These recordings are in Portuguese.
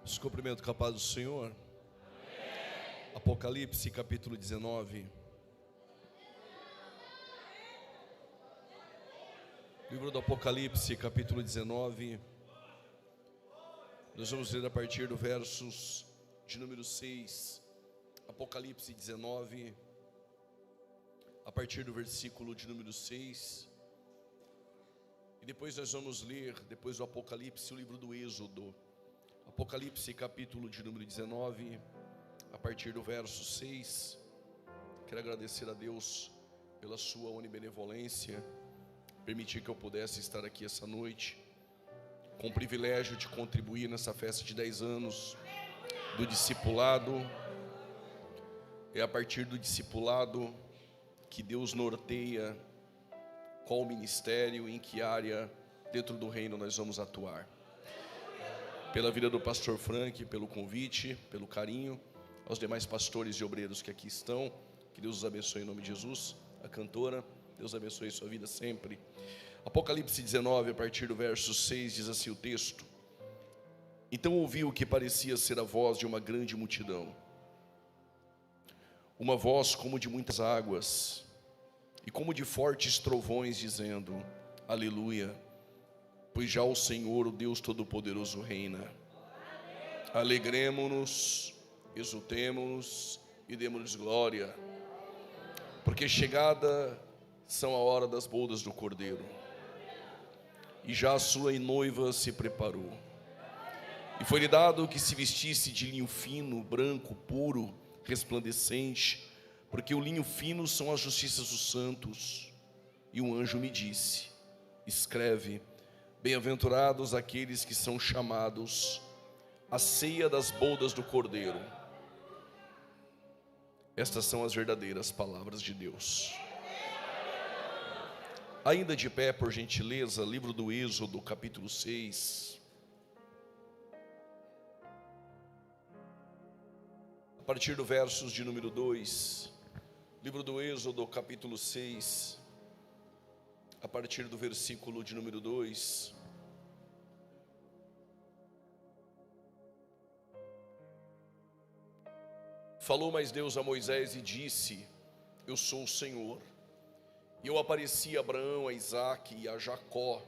Os cumprimentos com a paz do Senhor. Amém. Apocalipse capítulo 19. Livro do Apocalipse capítulo 19. Nós vamos ler a partir do versos de número 6. Apocalipse 19, a partir do versículo de número 6. E depois nós vamos ler, depois do Apocalipse, o livro do Êxodo. Apocalipse capítulo de número 19, a partir do verso 6. Quero agradecer a Deus pela sua onibenevolência, permitir que eu pudesse estar aqui essa noite, com o privilégio de contribuir nessa festa de 10 anos do discipulado. É a partir do discipulado que Deus norteia qual ministério, em que área dentro do reino nós vamos atuar. Pela vida do pastor Frank, pelo convite, pelo carinho, aos demais pastores e obreiros que aqui estão, que Deus os abençoe em nome de Jesus. A cantora, Deus abençoe sua vida sempre. Apocalipse 19, a partir do verso 6, diz assim o texto: Então ouvi o que parecia ser a voz de uma grande multidão, uma voz como de muitas águas, e como de fortes trovões, dizendo: Aleluia, pois já o Senhor, o Deus Todo-Poderoso, reina. Alegremo-nos, exultemo-nos e demos-lhes glória, porque chegada são a hora das bodas do Cordeiro, e já a sua noiva se preparou. E foi-lhe dado que se vestisse de linho fino, branco, puro, resplandecente, porque o linho fino são as justiças dos santos. E um anjo me disse: Escreve: Bem-aventurados aqueles que são chamados à ceia das bodas do Cordeiro. Estas são as verdadeiras palavras de Deus. Ainda de pé, por gentileza, livro do Êxodo, capítulo 6. A partir do versos de número 2. Livro do Êxodo, capítulo 6. A partir do versículo de número 2. Falou mais Deus a Moisés e disse: Eu sou o Senhor. E eu apareci a Abraão, a Isaque e a Jacó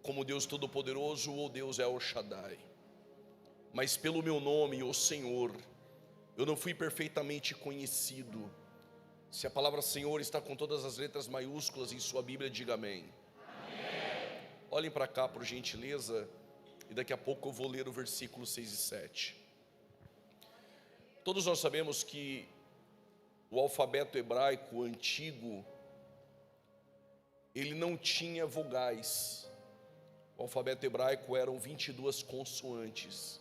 como Deus Todo-Poderoso, ou Deus El Shaddai. Mas pelo meu nome, o Senhor, eu não fui perfeitamente conhecido. Se a palavra Senhor está com todas as letras maiúsculas em sua Bíblia, diga amém. Amém. Olhem para cá, por gentileza, e daqui a pouco eu vou ler o versículo 6 e 7. Todos nós sabemos que o alfabeto hebraico antigo, ele não tinha vogais. O alfabeto hebraico eram 22 consoantes.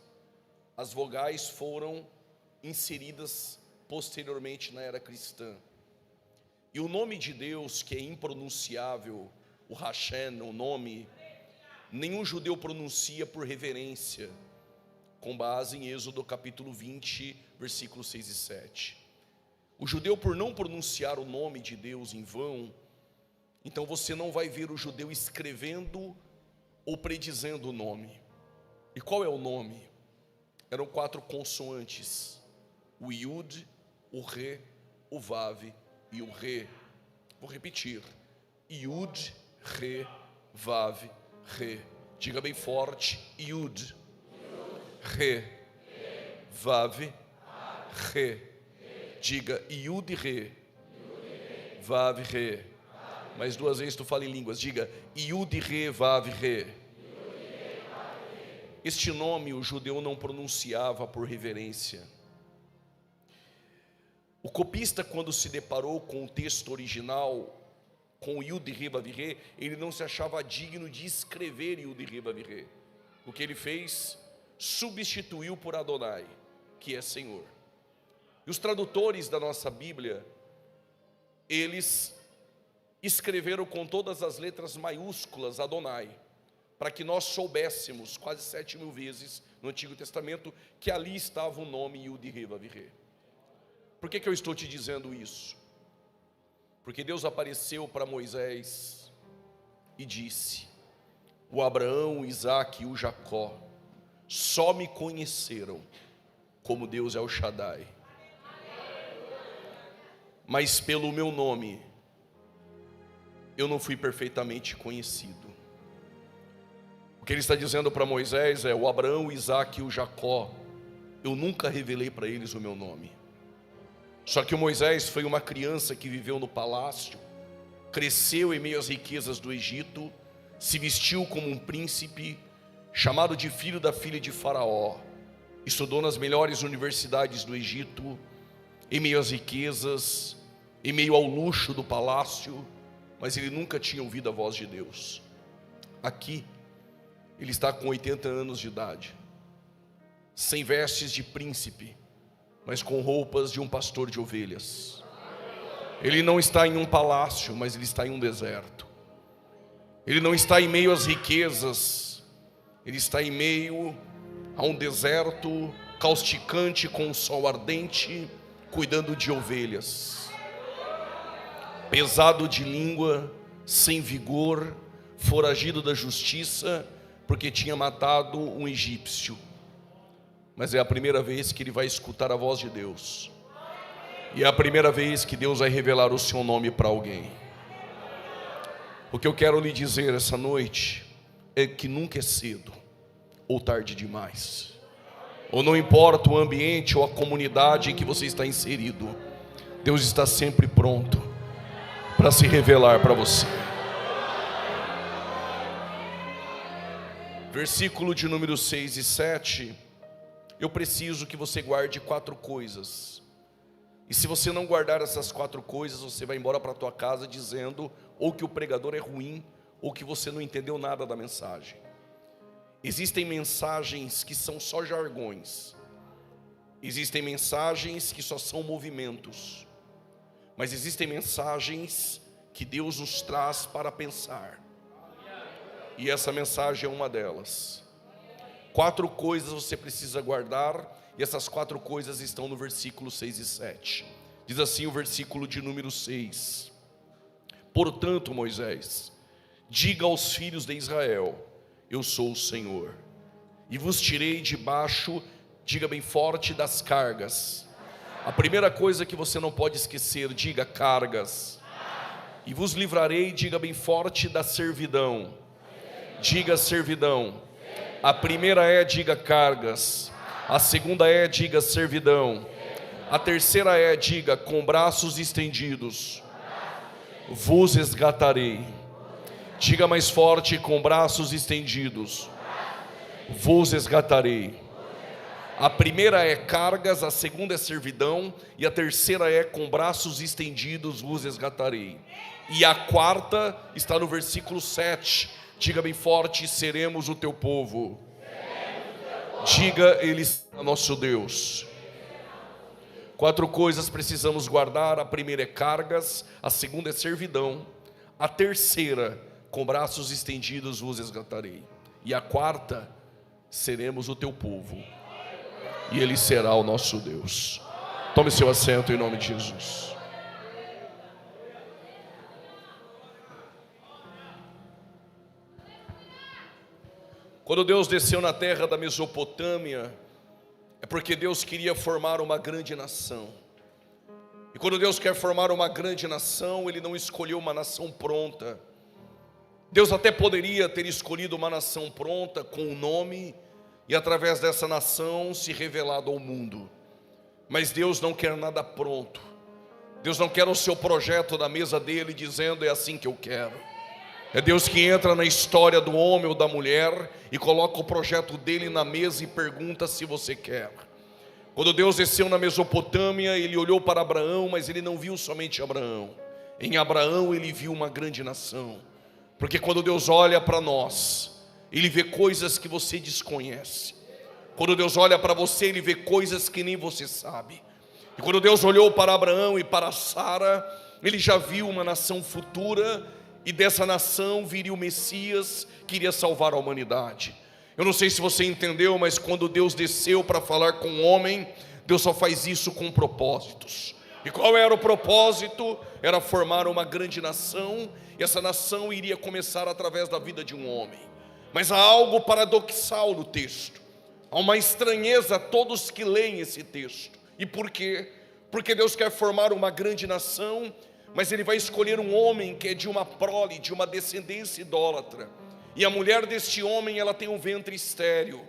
As vogais foram inseridas posteriormente na era cristã. E o nome de Deus, que é impronunciável, o Hashem, o nome, nenhum judeu pronuncia por reverência, com base em Êxodo capítulo 20, versículos 6 e 7. O judeu, por não pronunciar o nome de Deus em vão, então você não vai ver o judeu escrevendo ou predizendo o nome. E qual é o nome? Eram 4 consoantes: o Yud, o Re, o Vav e o Re. Vou repetir: Yud, Re, Vav, Re. Diga bem forte: Yud, Re, Vav, Re. Diga Yud, Re, Vav, Re. Mais 2 vezes tu fala em línguas. Diga Yud, Re, Vav, Re. Este nome o judeu não pronunciava por reverência. O copista, quando se deparou com o texto original, com o Yud, Re, Vav, Re, ele não se achava digno de escrever Yud, Re, Vav, Re. O que ele fez? Substituiu por Adonai, que é Senhor. E os tradutores da nossa Bíblia, eles escreveram com todas as letras maiúsculas Adonai, para que nós soubéssemos quase 7.000 vezes no Antigo Testamento que ali estava o nome Yud, Re, Vav, Re. Por que eu estou te dizendo isso? Porque Deus apareceu para Moisés e disse: o Abraão, o Isaque e o Jacó só me conheceram como Deus El Shaddai, mas pelo meu nome eu não fui perfeitamente conhecido. O que ele está dizendo para Moisés é: o Abraão, o Isaac e o Jacó, eu nunca revelei para eles o meu nome. Só que o Moisés foi uma criança que viveu no palácio, cresceu em meio às riquezas do Egito, se vestiu como um príncipe, chamado de filho da filha de Faraó, estudou nas melhores universidades do Egito, em meio às riquezas, em meio ao luxo do palácio, mas ele nunca tinha ouvido a voz de Deus. Aqui, ele está com 80 anos de idade, sem vestes de príncipe, mas com roupas de um pastor de ovelhas. Ele não está em um palácio, mas ele está em um deserto. Ele não está em meio às riquezas, ele está em meio a um deserto causticante com o sol ardente, cuidando de ovelhas. Pesado de língua, sem vigor, foragido da justiça, porque tinha matado um egípcio. Mas é a primeira vez que ele vai escutar a voz de Deus. E é a primeira vez que Deus vai revelar o seu nome para alguém. O que eu quero lhe dizer essa noite é que nunca é cedo ou tarde demais. Ou não importa o ambiente ou a comunidade em que você está inserido, Deus está sempre pronto para se revelar para você. Versículo de número 6 e 7. Eu preciso que você guarde 4 coisas. E se você não guardar essas 4 coisas, você vai embora para a tua casa dizendo ou que o pregador é ruim, ou que você não entendeu nada da mensagem. Existem mensagens que são só jargões. Existem mensagens que só são movimentos. Mas existem mensagens que Deus nos traz para pensar. E essa mensagem é uma delas. 4 coisas você precisa guardar, e essas 4 coisas estão no versículo 6 e 7. Diz assim o versículo de número 6. Portanto, Moisés, diga aos filhos de Israel: eu sou o Senhor, e vos tirei debaixo, diga bem forte, das cargas. A primeira coisa que você não pode esquecer, diga cargas. E vos livrarei, diga bem forte, da servidão. Diga servidão. A primeira é, diga cargas. A segunda é, diga servidão. A terceira é, diga com braços estendidos. Vos resgatarei. Diga mais forte, com braços estendidos. Vos resgatarei. A primeira é cargas, a segunda é servidão, e a terceira é com braços estendidos vos resgatarei. E a quarta está no versículo 7. Diga bem forte: seremos o teu povo. Diga, ele é nosso Deus. 4 coisas precisamos guardar. A primeira é cargas, a segunda é servidão, a terceira, com braços estendidos vos resgatarei, e a quarta, seremos o teu povo, e ele será o nosso Deus. Tome seu assento em nome de Jesus. Quando Deus desceu na terra da Mesopotâmia, é porque Deus queria formar uma grande nação. E quando Deus quer formar uma grande nação, Ele não escolheu uma nação pronta. Deus até poderia ter escolhido uma nação pronta, com um nome, e através dessa nação se revelado ao mundo. Mas Deus não quer nada pronto. Deus não quer o seu projeto na mesa dele, dizendo: é assim que eu quero. É Deus que entra na história do homem ou da mulher e coloca o projeto dele na mesa e pergunta se você quer. Quando Deus desceu na Mesopotâmia, ele olhou para Abraão, mas ele não viu somente Abraão. Em Abraão ele viu uma grande nação. Porque quando Deus olha para nós, Ele vê coisas que você desconhece. Quando Deus olha para você, Ele vê coisas que nem você sabe. E quando Deus olhou para Abraão e para Sara, Ele já viu uma nação futura, e dessa nação viria o Messias que iria salvar a humanidade. Eu não sei se você entendeu, mas quando Deus desceu para falar com o homem, Deus só faz isso com propósitos. E qual era o propósito? Era formar uma grande nação, e essa nação iria começar através da vida de um homem. Mas há algo paradoxal no texto, Há uma estranheza a todos que leem esse texto. E por quê? Porque Deus quer formar uma grande nação, mas Ele vai escolher um homem que é de uma prole, de uma descendência idólatra. E a mulher deste homem, ela tem um ventre estéril.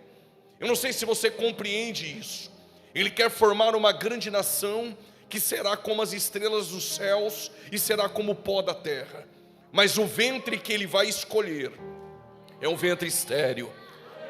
Eu não sei se você compreende isso. Ele quer formar uma grande nação que será como as estrelas dos céus e será como o pó da terra. Mas o ventre que Ele vai escolher é um ventre estéril.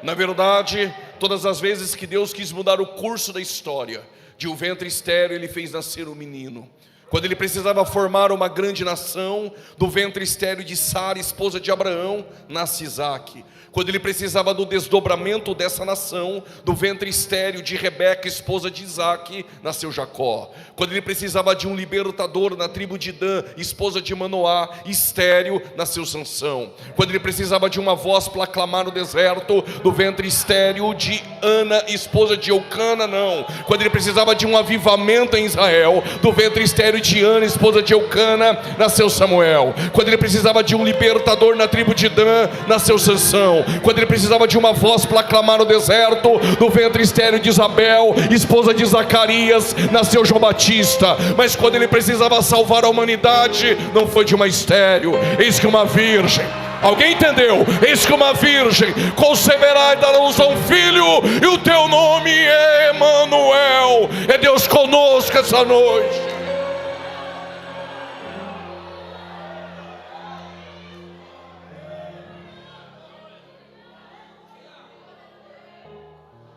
Na verdade, todas as vezes que Deus quis mudar o curso da história, de um ventre estéril Ele fez nascer um menino. Quando Ele precisava formar uma grande nação, do ventre estéril de Sara, esposa de Abraão, nasce Isaque. Quando Ele precisava do desdobramento dessa nação, do ventre estéril de Rebeca, esposa de Isaque, nasceu Jacó. Quando Ele precisava de um libertador na tribo de Dan, esposa de Manoá, estéril, nasceu Sansão. Quando Ele precisava de uma voz para aclamar no deserto, do ventre estéril de Ana, esposa de Eucana, não. Quando Ele precisava de um avivamento em Israel, do ventre estéril de Ana, esposa de Eucana, nasceu Samuel. Quando Ele precisava de um libertador na tribo de Dan, nasceu Sansão. Quando Ele precisava de uma voz para aclamar no deserto, do ventre estéril de Isabel, esposa de Zacarias, nasceu João Batista. Mas quando Ele precisava salvar a humanidade, não foi de uma estéril, eis que uma virgem. Alguém entendeu? Eis que uma virgem conceberá e dará à luz a um filho, e o teu nome é Emanuel. É Deus conosco essa noite.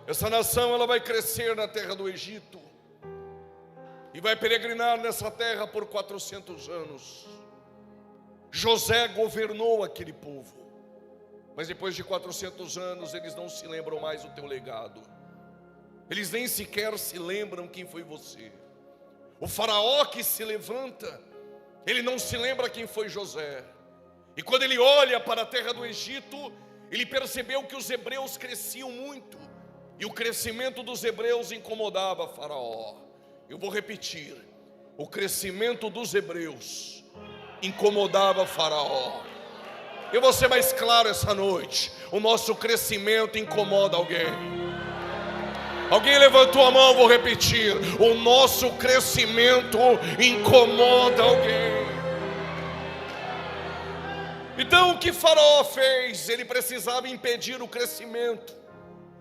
Essa nação, ela vai crescer na terra do Egito e vai peregrinar nessa terra por 400 anos. José governou aquele povo, mas depois de 400 anos eles não se lembram mais do teu legado. Eles nem sequer se lembram quem foi você. O faraó que se levanta, ele não se lembra quem foi José. E quando ele olha para a terra do Egito, ele percebeu que os hebreus cresciam muito. E o crescimento dos hebreus incomodava Faraó. Eu vou repetir: o crescimento dos hebreus incomodava Faraó. Eu vou ser mais claro essa noite: o nosso crescimento incomoda alguém. Alguém levantou a mão, vou repetir: o nosso crescimento incomoda alguém. Então o que Faraó fez? Ele precisava impedir o crescimento.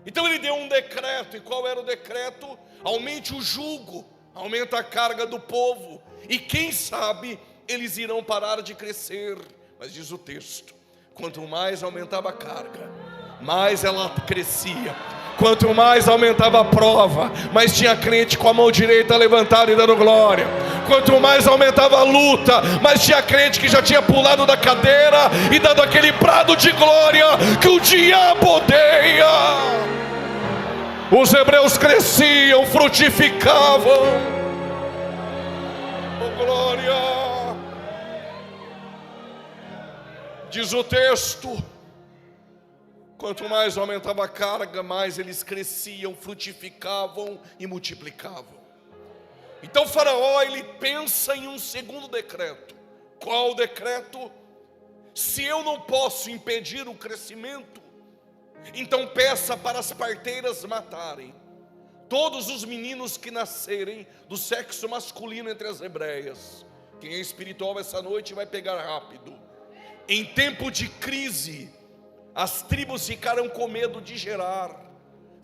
Então ele deu um decreto. E qual era o decreto? Aumente o jugo, aumenta a carga do povo, e quem sabe eles irão parar de crescer. Mas diz o texto: quanto mais aumentava a carga, mais ela crescia. Quanto mais aumentava a prova, mais tinha crente com a mão direita levantada e dando glória. Quanto mais aumentava a luta, mais tinha crente que já tinha pulado da cadeira e dado aquele brado de glória que o diabo odeia. Os hebreus cresciam, frutificavam. Oh, glória! Diz o texto: quanto mais aumentava a carga, mais eles cresciam, frutificavam e multiplicavam. Então Faraó, ele pensa em um segundo decreto. Qual o decreto? Se eu não posso impedir o crescimento, então peça para as parteiras matarem todos os meninos que nascerem do sexo masculino entre as hebreias. Quem é espiritual essa noite vai pegar rápido. Em tempo de crise, as tribos ficaram com medo de gerar.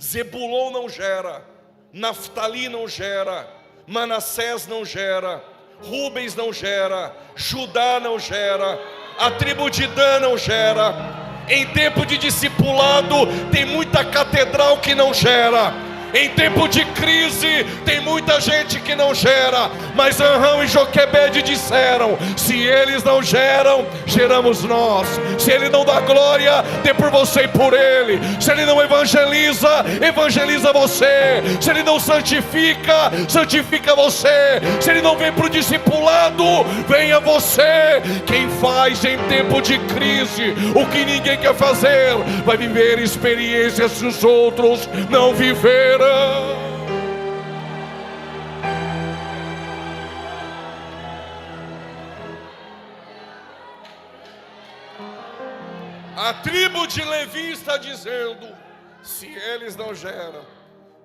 Zebulon não gera, Naftali não gera, Manassés não gera, Rubens não gera, Judá não gera, a tribo de Dan não gera. Em tempo de discipulado tem muita catedral que não gera. Em tempo de crise tem muita gente que não gera. Mas Anrão e Joquebede disseram: se eles não geram, geramos nós. Se ele não dá glória, dê por você e por ele. Se ele não evangeliza, evangeliza você. Se ele não santifica, santifica você. Se ele não vem para o discipulado, venha você. Quem faz em tempo de crise o que ninguém quer fazer, vai viver experiências que os outros não viveram. A tribo de Levi está dizendo: Se eles não geram,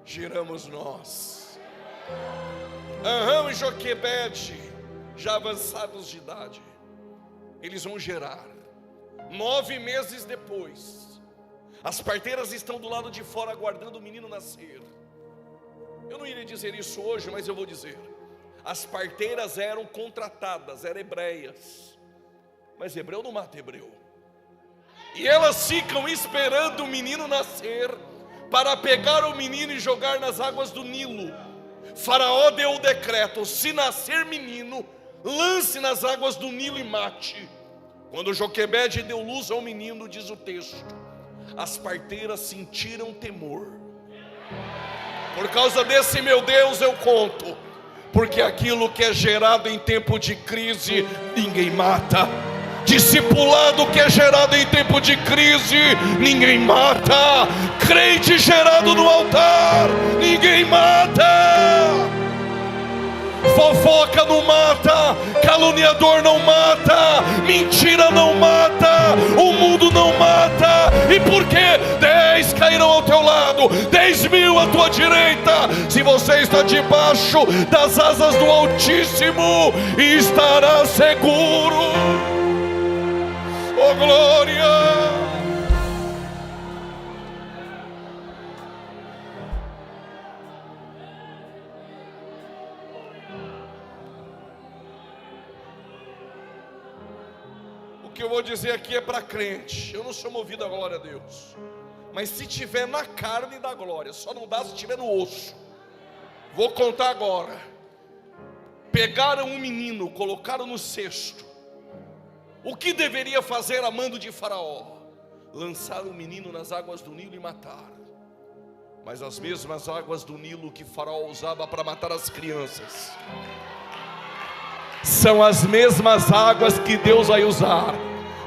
geramos nós. Arão e Joquebede, já avançados de idade, eles vão gerar. 9 meses depois, as parteiras estão do lado de fora aguardando o menino nascer. Eu não iria dizer isso hoje, mas eu vou dizer. As parteiras eram contratadas, eram hebreias, mas hebreu não mata hebreu. E elas ficam esperando o menino nascer, para pegar o menino e jogar nas águas do Nilo. Faraó deu o decreto: se nascer menino, lance nas águas do Nilo e mate. Quando Joquebede deu luz ao menino, diz o texto, as parteiras sentiram temor. Por causa desse meu Deus eu conto, porque aquilo que é gerado em tempo de crise, ninguém mata. Discipulado que é gerado em tempo de crise, ninguém mata. Crente gerado no altar, ninguém mata. Fofoca não mata, caluniador não mata, mentira não mata, o mundo não mata. E por quê? 10 cairão ao teu lado, 10.000 à tua direita, se você está debaixo das asas do Altíssimo, estará seguro. Oh glória! O que eu vou dizer aqui é para crente. Eu não sou movido à glória a Deus, mas se tiver na carne, dá glória. Só não dá se tiver no osso. Vou contar agora. Pegaram um menino, colocaram no cesto. O que deveria fazer a mando de Faraó? Lançar o menino nas águas do Nilo e matar. Mas as mesmas águas do Nilo que Faraó usava para matar as crianças, são as mesmas águas que Deus vai usar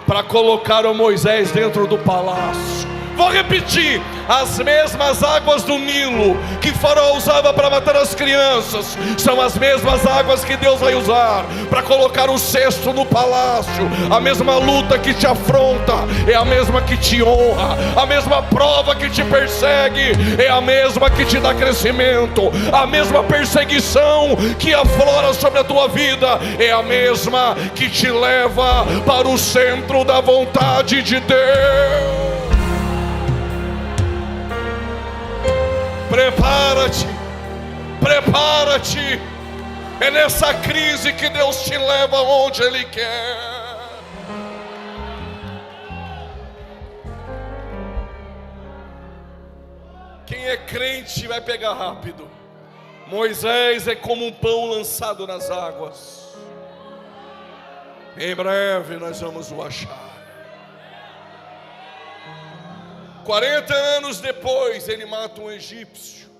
para colocar o Moisés dentro do palácio. Vou repetir, as mesmas águas do Nilo que Faraó usava para matar as crianças, são as mesmas águas que Deus vai usar para colocar o cesto no palácio. A mesma luta que te afronta é a mesma que te honra. A mesma prova que te persegue é a mesma que te dá crescimento. A mesma perseguição que aflora sobre a tua vida é a mesma que te leva para o centro da vontade de Deus. Prepara-te, prepara-te. É nessa crise que Deus te leva onde Ele quer. Quem é crente vai pegar rápido. Moisés é como um pão lançado nas águas. Em breve nós vamos o achar. 40 anos depois, ele mata um egípcio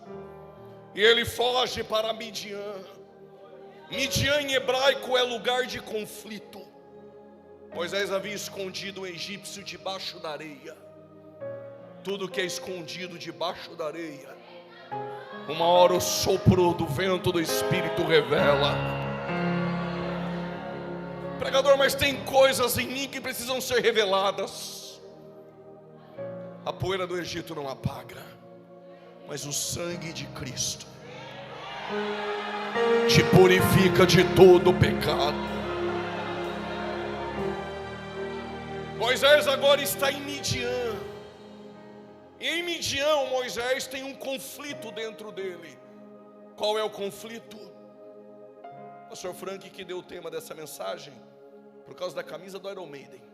e ele foge para Midian. Midian em hebraico é lugar de conflito. Moisés havia escondido um egípcio debaixo da areia. Tudo que é escondido debaixo da areia, uma hora o sopro do vento do Espírito revela. Pregador, mas tem coisas em mim que precisam ser reveladas. A poeira do Egito não apaga, mas o sangue de Cristo te purifica de todo o pecado. Moisés agora está em Midian. E em Midian, Moisés tem um conflito dentro dele. Qual é o conflito? O pastor Frank que deu o tema dessa mensagem, por causa da camisa do Iron Maiden.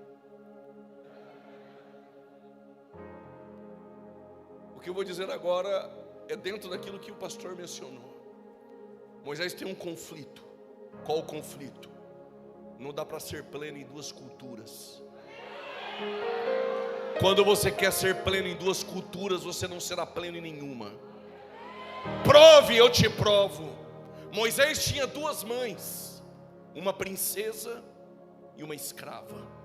O que eu vou dizer agora é dentro daquilo que o pastor mencionou. Moisés tem um conflito. Qual o conflito? Não dá para ser pleno em duas culturas. Quando você quer ser pleno em duas culturas, você não será pleno em nenhuma. Prove, eu te provo. Moisés tinha duas mães, uma princesa e uma escrava.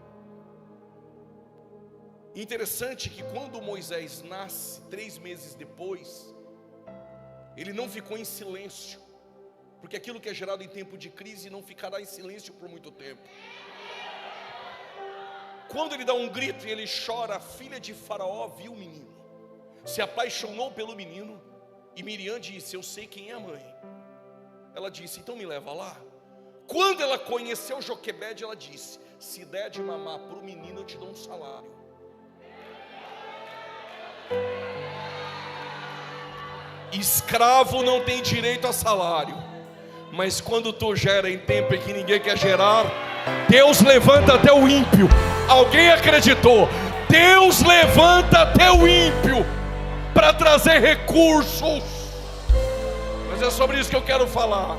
Interessante que quando Moisés nasce, 3 meses depois, ele não ficou em silêncio, porque aquilo que é gerado em tempo de crise não ficará em silêncio por muito tempo. Quando ele dá um grito e ele chora, a filha de Faraó viu o menino. se apaixonou pelo menino. E Miriam disse: eu sei quem é a mãe. Ela disse: então me leva lá. Quando ela conheceu Joquebede, ela disse: se der de mamar para o menino, eu te dou um salário. Escravo não tem direito a salário, mas quando tu gera em tempo em que ninguém quer gerar, Deus levanta até o ímpio. Alguém acreditou? Deus levanta até o ímpio para trazer recursos. Mas é sobre isso que eu quero falar.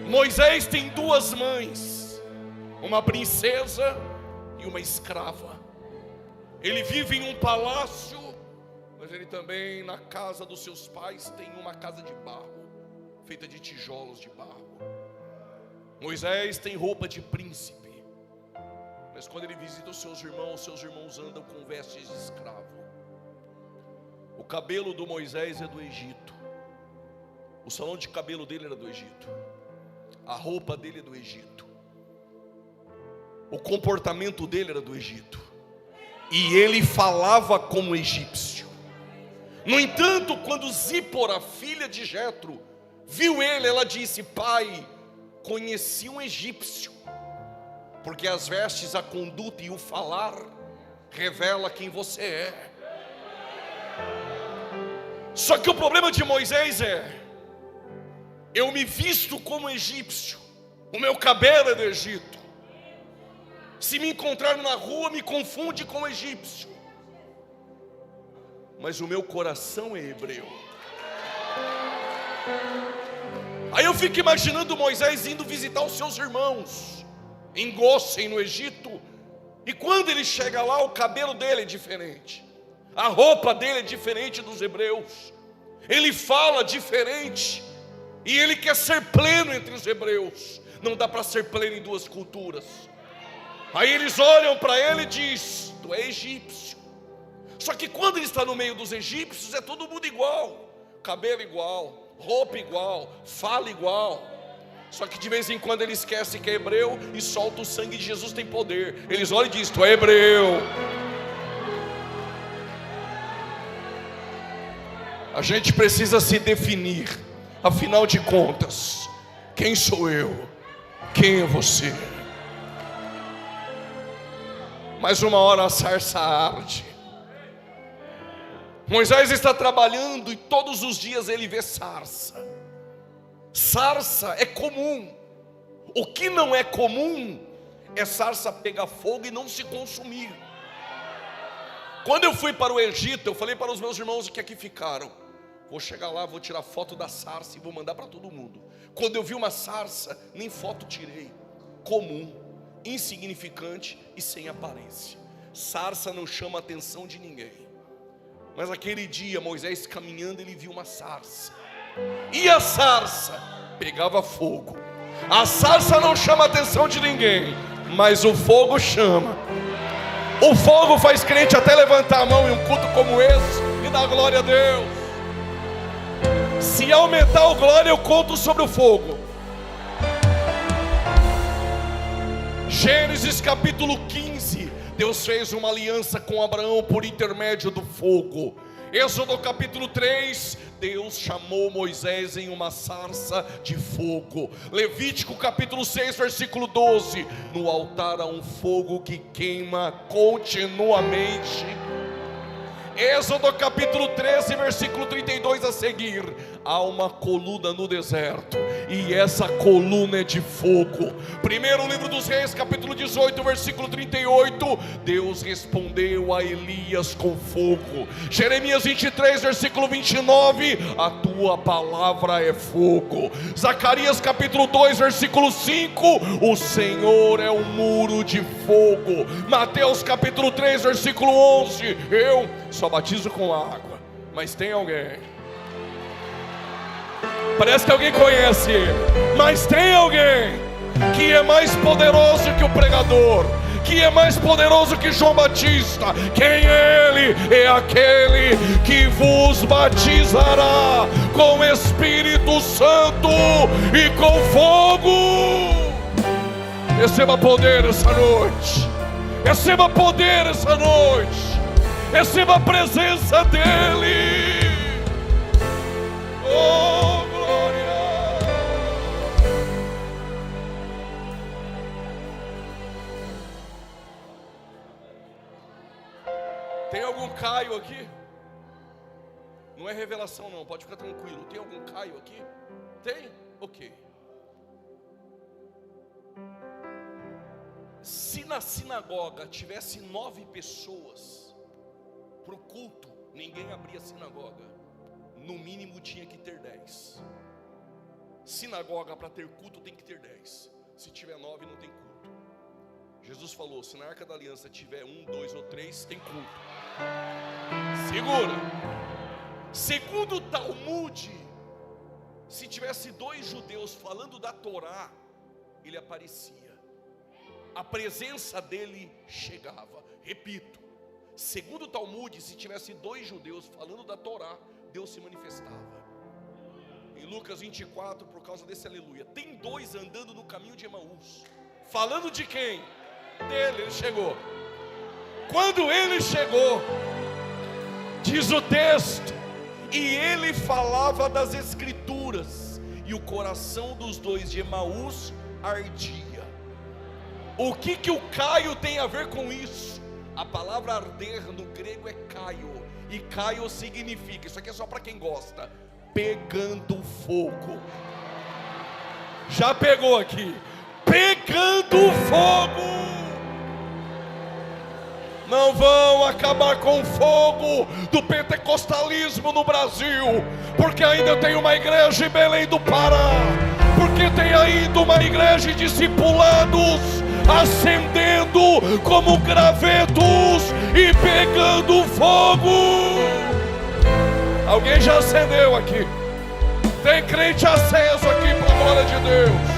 Moisés tem duas mães, uma princesa e uma escrava. Ele vive em um palácio, mas ele também, na casa dos seus pais, tem uma casa de barro, feita de tijolos de barro. Moisés tem roupa de príncipe, mas quando ele visita os seus irmãos andam com vestes de escravo. O cabelo do Moisés é do Egito. O salão de cabelo dele era do Egito. A roupa dele é do Egito. O comportamento dele era do Egito. E ele falava como egípcio. No entanto, quando Zípora, filha de Jetro, viu ele, ela disse: pai, conheci um egípcio, porque as vestes, a conduta e o falar revela quem você é. Só que o problema de Moisés é: eu me visto como egípcio, o meu cabelo é do Egito. Se me encontrar na rua, me confunde com egípcio, mas o meu coração é hebreu. Aí eu fico imaginando Moisés indo visitar os seus irmãos em Gósen, no Egito. E quando ele chega lá, o cabelo dele é diferente, a roupa dele é diferente dos hebreus, ele fala diferente, e ele quer ser pleno entre os hebreus. Não dá para ser pleno em duas culturas. Aí eles olham para ele e dizem: tu é egípcio. Só que quando ele está no meio dos egípcios, é todo mundo igual, cabelo igual, roupa igual, fala igual. Só que de vez em quando ele esquece que é hebreu e solta o sangue de Jesus, tem poder. Eles olham e dizem: tu é hebreu. A gente precisa se definir. Afinal de contas, quem sou eu? Quem é você? Mas uma hora a sarça arde. Moisés está trabalhando e todos os dias ele vê sarça. Sarça é comum. O que não é comum é sarça pegar fogo e não se consumir. Quando eu fui para o Egito, eu falei para os meus irmãos que aqui ficaram: vou chegar lá, vou tirar foto da sarça e vou mandar para todo mundo. Quando eu vi uma sarça, nem foto tirei. Comum, insignificante e sem aparência. Sarça não chama a atenção de ninguém. Mas aquele dia, Moisés caminhando, ele viu uma sarça. E a sarça pegava fogo. A sarça não chama a atenção de ninguém, mas o fogo chama. O fogo faz crente até levantar a mão em um culto como esse e dar glória a Deus. Se aumentar o glória, eu conto sobre o fogo. Gênesis capítulo 15, Deus fez uma aliança com Abraão por intermédio do fogo. Êxodo capítulo 3, Deus chamou Moisés em uma sarça de fogo. Levítico capítulo 6, versículo 12: no altar há um fogo que queima continuamente. Êxodo capítulo 13, versículo 32 a seguir: há uma coluna no deserto, e essa coluna é de fogo. Primeiro livro dos Reis, capítulo 18, versículo 38: Deus respondeu a Elias com fogo. Jeremias 23, versículo 29: a tua palavra é fogo. Zacarias capítulo 2, versículo 5: o Senhor é um muro de fogo. Mateus capítulo 3, versículo 11: eu só batizo com água, mas tem alguém, parece que alguém conhece ele, mas tem alguém que é mais poderoso que o pregador, que é mais poderoso que João Batista. Quem é ele? É aquele que vos batizará com Espírito Santo e com fogo. Receba poder essa noite. Receba poder essa noite. receba a presença dEle. Oh, glória! Tem algum Caio aqui? Não é revelação não, pode ficar tranquilo. Tem algum Caio aqui? Tem? Ok. Se na sinagoga tivesse 9 pessoas para o culto, ninguém abria a sinagoga. No mínimo tinha que ter 10. Sinagoga para ter culto tem que ter 10. Se tiver 9 não tem culto. Jesus falou, se na Arca da Aliança tiver 1, 2 ou 3, tem culto. Segura. Segundo o Talmud, se tivesse 2 judeus falando da Torá, ele aparecia. A presença dele chegava. Repito, segundo o Talmud, se tivesse 2 judeus falando da Torá, Deus se manifestava. Em Lucas 24, por causa desse aleluia, tem 2 andando no caminho de Emaús. Falando de quem? Dele, ele chegou. Quando ele chegou, diz o texto, e ele falava das escrituras, e o coração dos 2 de Emaús ardia. O que o Caio tem a ver com isso? A palavra arder no grego é Caio, e Caio significa, isso aqui é só para quem gosta, pegando fogo. Já pegou aqui? Pegando fogo. Não vão acabar com o fogo do pentecostalismo no Brasil, porque ainda tem uma igreja em Belém do Pará, porque tem ainda uma igreja de discipulados acendendo como gravetos e pegando fogo. Alguém já acendeu aqui? Tem crente aceso aqui para a glória de Deus.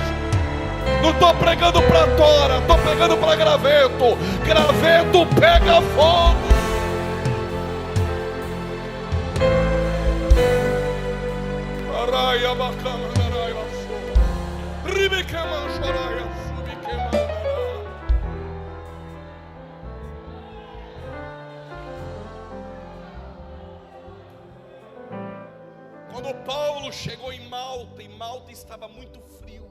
Não estou pregando para tora, estou pregando para graveto. Graveto pega fogo. Araia bacana, araia sua. Ribequema charaia, subiquema. Quando Paulo chegou em Malta, e Malta estava muito frio,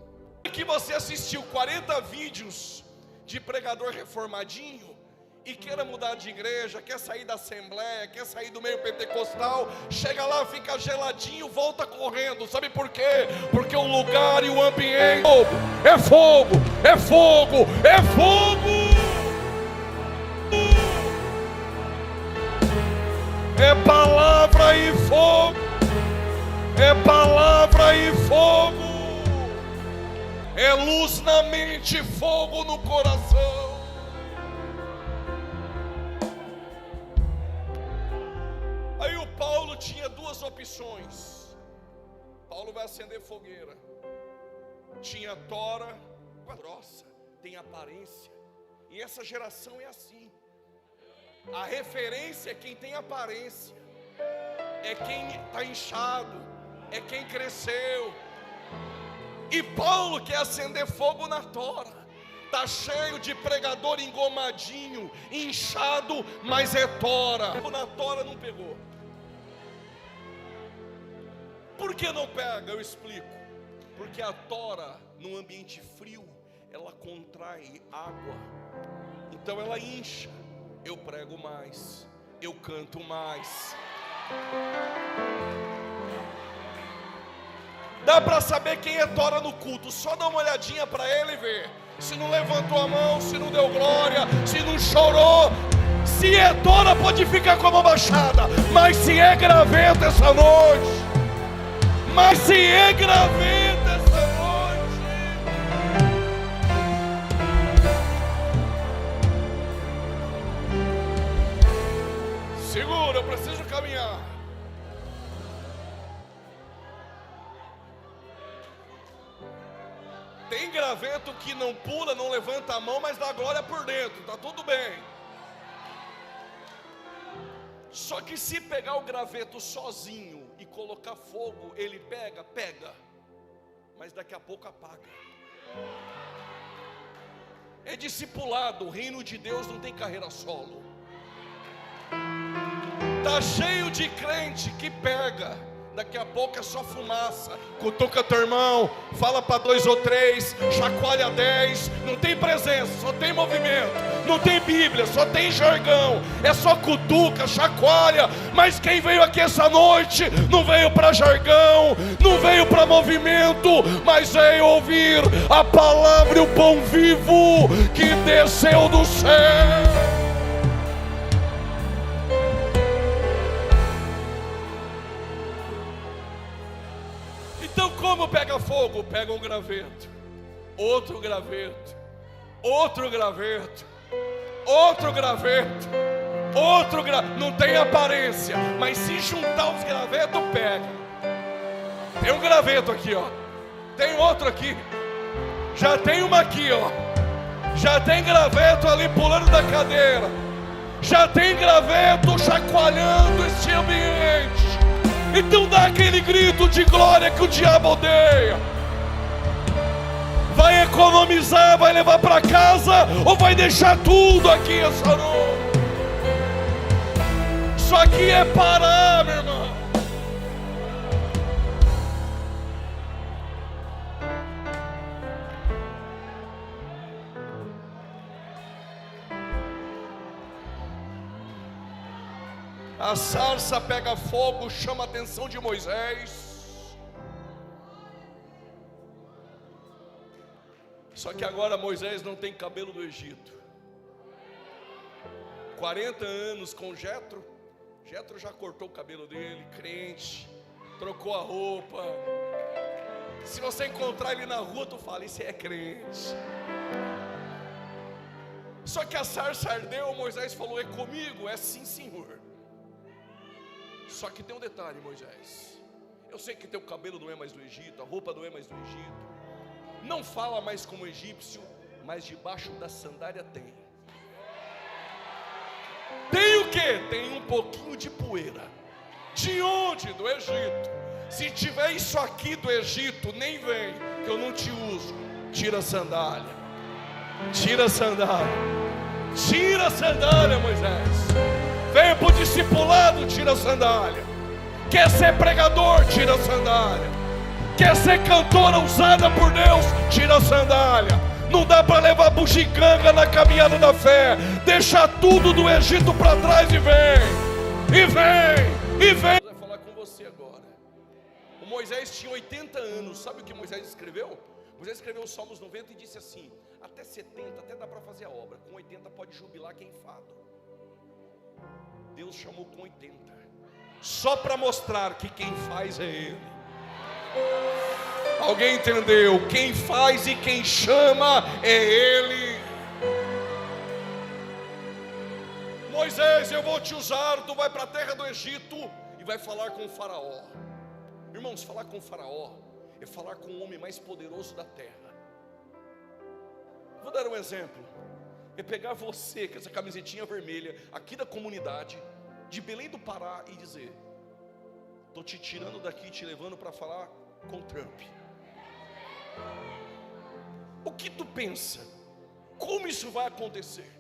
que você assistiu 40 vídeos de pregador reformadinho e queira mudar de igreja, quer sair da assembleia, quer sair do meio pentecostal, chega lá, fica geladinho, volta correndo. Sabe por quê? Porque o lugar e o ambiente é fogo, é fogo, é fogo. É palavra e fogo. É palavra e fogo. É luz na mente, fogo no coração. Aí o Paulo tinha 2 opções. Paulo vai acender fogueira. Tinha tora, grossa, tem aparência. E essa geração é assim. A referência é quem tem aparência, é quem está inchado, é quem cresceu. E Paulo quer acender fogo na tora. Está cheio de pregador engomadinho, inchado, mas é tora. Na tora não pegou. Por que não pega? Eu explico. Porque a tora, num ambiente frio, ela contrai água. Então ela incha. Eu prego mais, eu canto mais. Dá para saber quem é tora no culto, só dá uma olhadinha para ele e ver. Se não levantou a mão, se não deu glória, se não chorou. Se é tora pode ficar com a mão baixada, mas se é graveto essa noite, mas se é graveto essa noite, segura, eu preciso caminhar. Tem graveto que não pula, não levanta a mão, mas dá glória por dentro, tá tudo bem. Só que se pegar o graveto sozinho e colocar fogo, ele pega, mas daqui a pouco apaga. É discipulado, o reino de Deus não tem carreira solo. Tá cheio de crente que pega, daqui a pouco é só fumaça. Cutuca teu irmão, fala para 2 ou 3, chacoalha 10. Não tem presença, só tem movimento. Não tem Bíblia, só tem jargão. É só cutuca, chacoalha. Mas quem veio aqui essa noite não veio para jargão, não veio para movimento, mas veio ouvir a palavra e o pão vivo que desceu do céu. Então, como pega fogo? Pega um graveto, outro graveto, outro graveto, outro graveto, outro graveto. Não tem aparência, mas se juntar os gravetos, pega. Tem um graveto aqui, ó. Tem outro aqui. Já tem uma aqui, ó. Já tem graveto ali pulando da cadeira. Já tem graveto chacoalhando este ambiente. Então dá aquele grito de glória que o diabo odeia. Vai economizar, vai levar para casa ou vai deixar tudo aqui essa noite? Isso aqui é parar, meu irmão. A sarça pega fogo, chama a atenção de Moisés. Só que agora Moisés não tem cabelo do Egito. 40 anos com Jetro. Jetro já cortou o cabelo dele, crente, trocou a roupa. Se você encontrar ele na rua, tu fala, isso é crente. Só que a sarça ardeu, Moisés falou, é comigo? É sim, senhor. Só que tem um detalhe, Moisés. Eu sei que teu cabelo não é mais do Egito, a roupa não é mais do Egito. Não fala mais como egípcio, mas debaixo da sandália tem. Tem o quê? Tem um pouquinho de poeira. De onde? Do Egito. Se tiver isso aqui do Egito, nem vem, que eu não te uso. Tira a sandália. Tira a sandália. Tira a sandália, Moisés. Vem para o discipulado, tira a sandália. Quer ser pregador, tira a sandália. Quer ser cantora usada por Deus, tira a sandália. Não dá para levar bugiganga na caminhada da fé. Deixa tudo do Egito para trás e vem. E vem, e vem. Vou falar com você agora. O Moisés tinha 80 anos. Sabe o que Moisés escreveu? Moisés escreveu os Salmos 90 e disse assim: até 70, até dá para fazer a obra. Com 80 pode jubilar quem fado. Deus chamou com 80, só para mostrar que quem faz é Ele. Alguém entendeu? Quem faz e quem chama é Ele. Moisés, eu vou te usar. Tu vai para a terra do Egito e vai falar com o faraó. Irmãos, falar com o faraó é falar com o homem mais poderoso da terra. Vou dar um exemplo. É pegar você, com essa camisetinha vermelha, aqui da comunidade, de Belém do Pará, e dizer: estou te tirando daqui, te levando para falar com Trump. O que tu pensa? Como isso vai acontecer?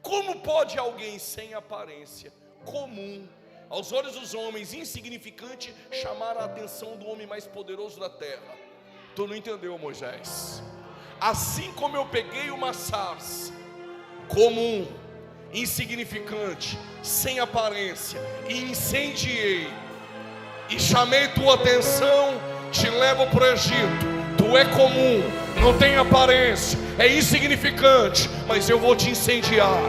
Como pode alguém sem aparência, comum, aos olhos dos homens, insignificante, chamar a atenção do homem mais poderoso da terra? Tu não entendeu, Moisés? Assim como eu peguei uma sarça comum, insignificante, sem aparência, e incendiei, e chamei tua atenção, te levo para o Egito. Tu é comum, não tem aparência, é insignificante, mas eu vou te incendiar.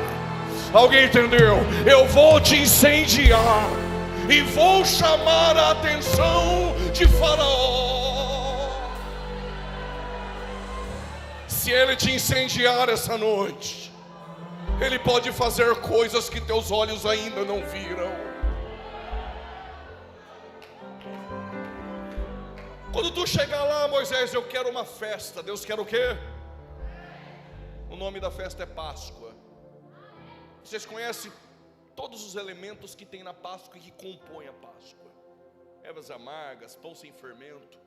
Alguém entendeu? Eu vou te incendiar e vou chamar a atenção de Faraó. Se ele te incendiar essa noite, ele pode fazer coisas que teus olhos ainda não viram. Quando tu chegar lá, Moisés, eu quero uma festa. Deus quer o quê? O nome da festa é Páscoa. Vocês conhecem todos os elementos que tem na Páscoa e que compõem a Páscoa: ervas amargas, pão sem fermento.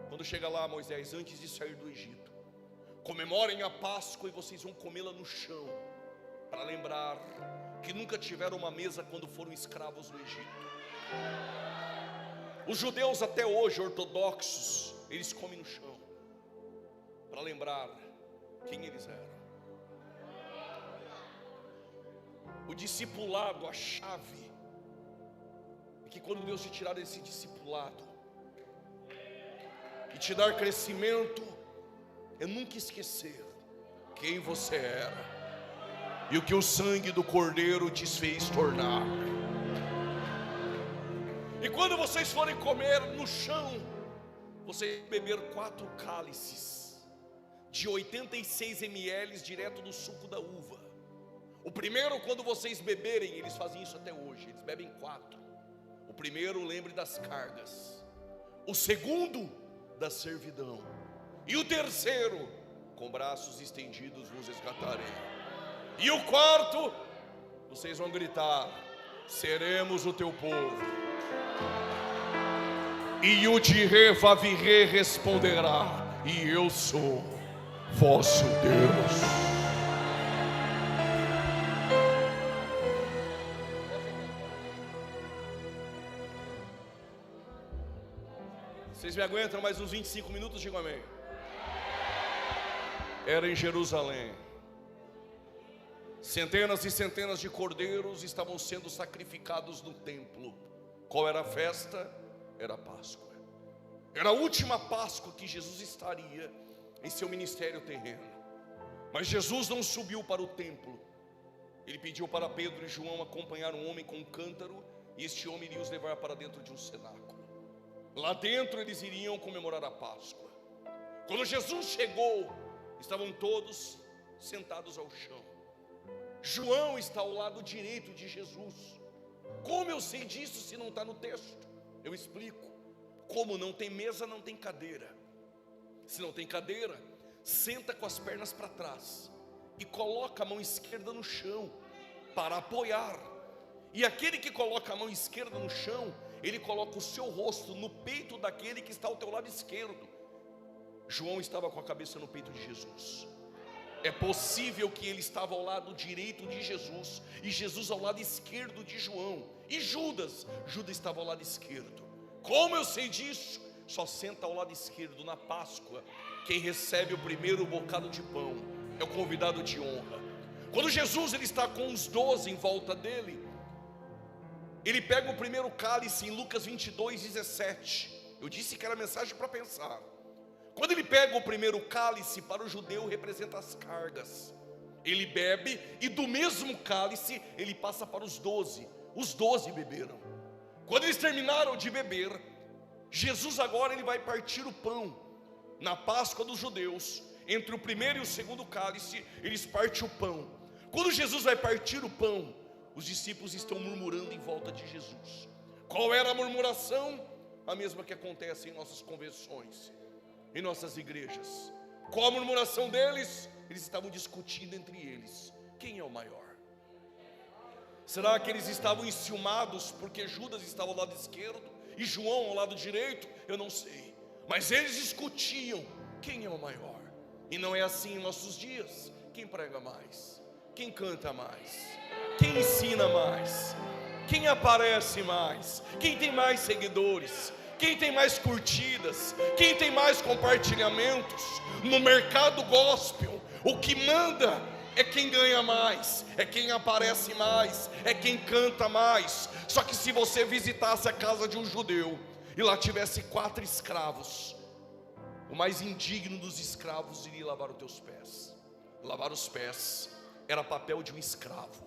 Quando chega lá, Moisés, antes de sair do Egito, comemorem a Páscoa e vocês vão comê-la no chão, para lembrar que nunca tiveram uma mesa quando foram escravos no Egito. Os judeus até hoje, ortodoxos, eles comem no chão, para lembrar quem eles eram. O discipulado, a chave, é que quando Deus te tirar desse discipulado e te dar crescimento, é nunca esquecer quem você era e o que o sangue do Cordeiro te fez tornar. E quando vocês forem comer no chão, vocês beber 4 cálices de 86 ml direto do suco da uva. O primeiro, quando vocês beberem, eles fazem isso até hoje, eles bebem 4. O primeiro, lembre das cargas. O segundo, da servidão. E o terceiro, com braços estendidos vos resgatarei. E o quarto, vocês vão gritar: seremos o teu povo. E o Dirê responderá: e eu sou vosso Deus. Vocês me aguentam mais uns 25 minutos? Digo amém. Era em Jerusalém. Centenas e centenas de cordeiros estavam sendo sacrificados no templo. Qual era a festa? Era a Páscoa. Era a última Páscoa que Jesus estaria em seu ministério terreno. Mas Jesus não subiu para o templo. Ele pediu para Pedro e João acompanhar um homem com um cântaro, e este homem iria os levar para dentro de um cenáculo. Lá dentro eles iriam comemorar a Páscoa. Quando Jesus chegou, estavam todos sentados ao chão. João está ao lado direito de Jesus. Como eu sei disso se não está no texto? Eu explico. Como não tem mesa, não tem cadeira. Se não tem cadeira, senta com as pernas para trás e coloca a mão esquerda no chão para apoiar. E aquele que coloca a mão esquerda no chão, ele coloca o seu rosto no peito daquele que está ao teu lado esquerdo. João estava com a cabeça no peito de Jesus. É possível que ele estava ao lado direito de Jesus e Jesus ao lado esquerdo de João. E Judas estava ao lado esquerdo. Como eu sei disso? Só senta ao lado esquerdo na Páscoa quem recebe o primeiro bocado de pão, é o convidado de honra. Quando Jesus ele está com os 12 em volta dele, ele pega o primeiro cálice em Lucas 22:17. Eu disse que era mensagem para pensar. Quando ele pega o primeiro cálice, para o judeu representa as cargas. Ele bebe e do mesmo cálice ele passa para os 12. Os 12 beberam. Quando eles terminaram de beber, Jesus agora ele vai partir o pão. Na Páscoa dos judeus, entre o primeiro e o segundo cálice, eles partem o pão. Quando Jesus vai partir o pão, os discípulos estão murmurando em volta de Jesus. Qual era a murmuração? A mesma que acontece em nossas convenções, em nossas igrejas. Qual a murmuração deles? Eles estavam discutindo entre eles: quem é o maior? Será que eles estavam enciumados porque Judas estava ao lado esquerdo e João ao lado direito? Eu não sei. Mas eles discutiam quem é o maior. E não é assim em nossos dias. Quem prega mais? Quem canta mais? Quem ensina mais? Quem aparece mais? Quem tem mais seguidores? Quem tem mais curtidas? Quem tem mais compartilhamentos? No mercado gospel, o que manda é quem ganha mais, é quem aparece mais, é quem canta mais. Só que se você visitasse a casa de um judeu e lá tivesse 4 escravos, o mais indigno dos escravos iria lavar os teus pés. Lavar os pés era papel de um escravo.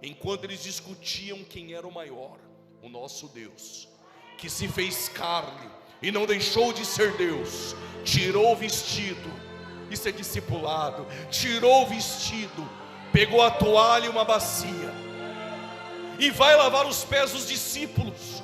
Enquanto eles discutiam quem era o maior, o nosso Deus, que se fez carne e não deixou de ser Deus, tirou o vestido. Isso é discipulado. Tirou o vestido, pegou a toalha e uma bacia e vai lavar os pés dos discípulos.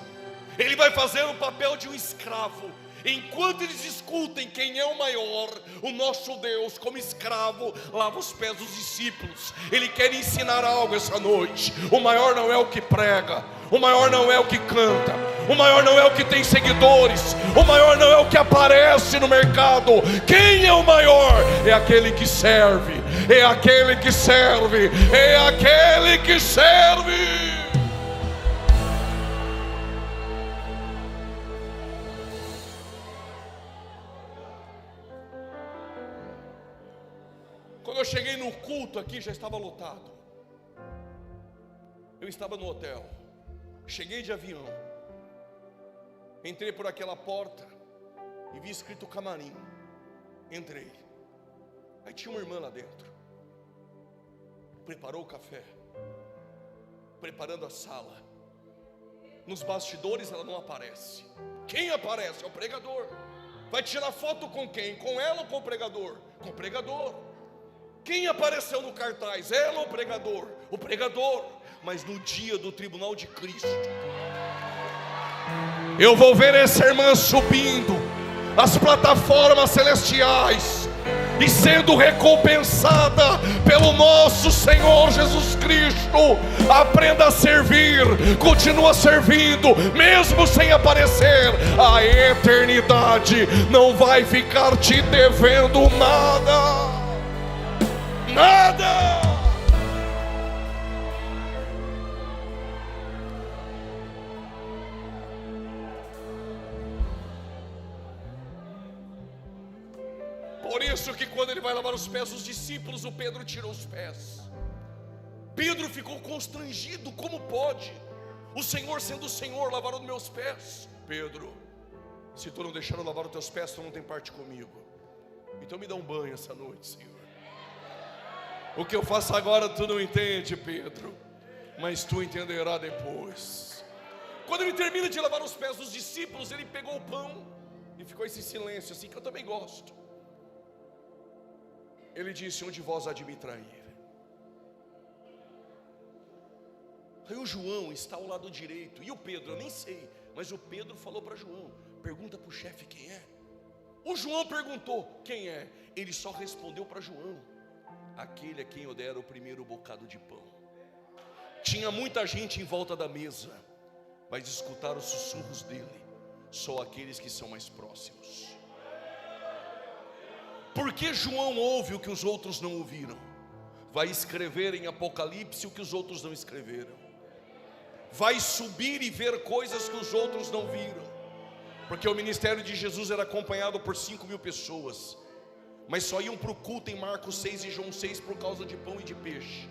Ele vai fazer o papel de um escravo. Enquanto eles discutem quem é o maior, o nosso Deus, como escravo, lava os pés dos discípulos. Ele quer ensinar algo essa noite. O maior não é o que prega, o maior não é o que canta, o maior não é o que tem seguidores, o maior não é o que aparece no mercado. Quem é o maior? É aquele que serve, é aquele que serve, é aquele que serve. Quando eu cheguei no culto aqui, já estava lotado. Eu estava no hotel, cheguei de avião, entrei por aquela porta e vi escrito camarim. Entrei, aí tinha uma irmã lá dentro, preparou o café, preparando a sala. Nos bastidores ela não aparece. Quem aparece? É o pregador. Vai tirar foto com quem? Com ela ou com o pregador? Com o pregador. Quem apareceu no cartaz? Ela ou o pregador? O pregador. Mas no dia do tribunal de Cristo, eu vou ver essa irmã subindo as plataformas celestiais e sendo recompensada pelo nosso Senhor Jesus Cristo. Aprenda a servir, continua servindo, mesmo sem aparecer. A eternidade não vai ficar te devendo nada. Nada. Por isso que quando ele vai lavar os pés dos discípulos, o Pedro tirou os pés. Pedro ficou constrangido. Como pode o Senhor, sendo o Senhor, lavar os meus pés? Pedro, se tu não deixar eu lavar os teus pés, tu não tem parte comigo. Então me dá um banho essa noite, Senhor. O que eu faço agora tu não entende, Pedro, mas tu entenderá depois. Quando ele termina de lavar os pés dos discípulos, ele pegou o pão e ficou esse silêncio assim, que eu também gosto. Ele disse: um de vós há de me trair. Aí o João está ao lado direito, e o Pedro, eu nem sei, mas o Pedro falou para João: pergunta para o chefe quem é. O João perguntou: quem é? Ele só respondeu para João: aquele a quem eu der o primeiro bocado de pão. Tinha muita gente em volta da mesa, mas escutar os sussurros dele só aqueles que são mais próximos. Porque João ouve o que os outros não ouviram, vai escrever em Apocalipse o que os outros não escreveram, vai subir e ver coisas que os outros não viram. Porque o ministério de Jesus era acompanhado por 5.000 pessoas, mas só iam para o culto em Marcos 6 e João 6 por causa de pão e de peixe.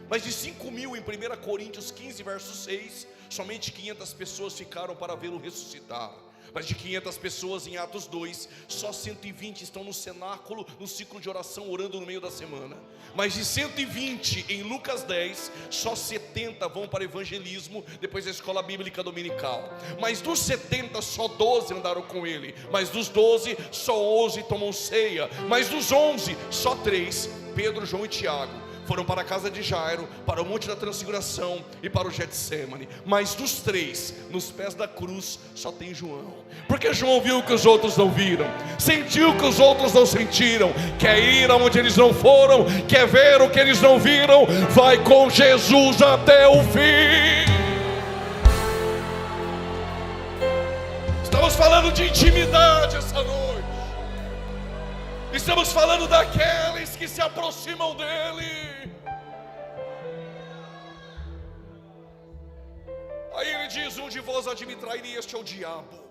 Mas de 5.000 em 1 Coríntios 15 verso 6, somente 500 pessoas ficaram para vê-lo ressuscitar. Mas de 500 pessoas em Atos 2, só 120 estão no cenáculo, no ciclo de oração, orando no meio da semana. Mas de 120 em Lucas 10, só 70 vão para evangelismo, depois da escola bíblica dominical. Mas dos 70, só 12 andaram com ele. Mas dos 12, só 11 tomam ceia. Mas dos 11, só 3, Pedro, João e Tiago, foram para a casa de Jairo, para o Monte da Transfiguração e para o Getsemane. Mas dos 3, nos pés da cruz, só tem João. Porque João viu o que os outros não viram, sentiu o que os outros não sentiram, quer ir aonde eles não foram, quer ver o que eles não viram, vai com Jesus até o fim. Estamos falando de intimidade essa noite. Estamos falando daqueles que se aproximam dele. Aí ele diz: um de vós há de me trair, e este é o diabo.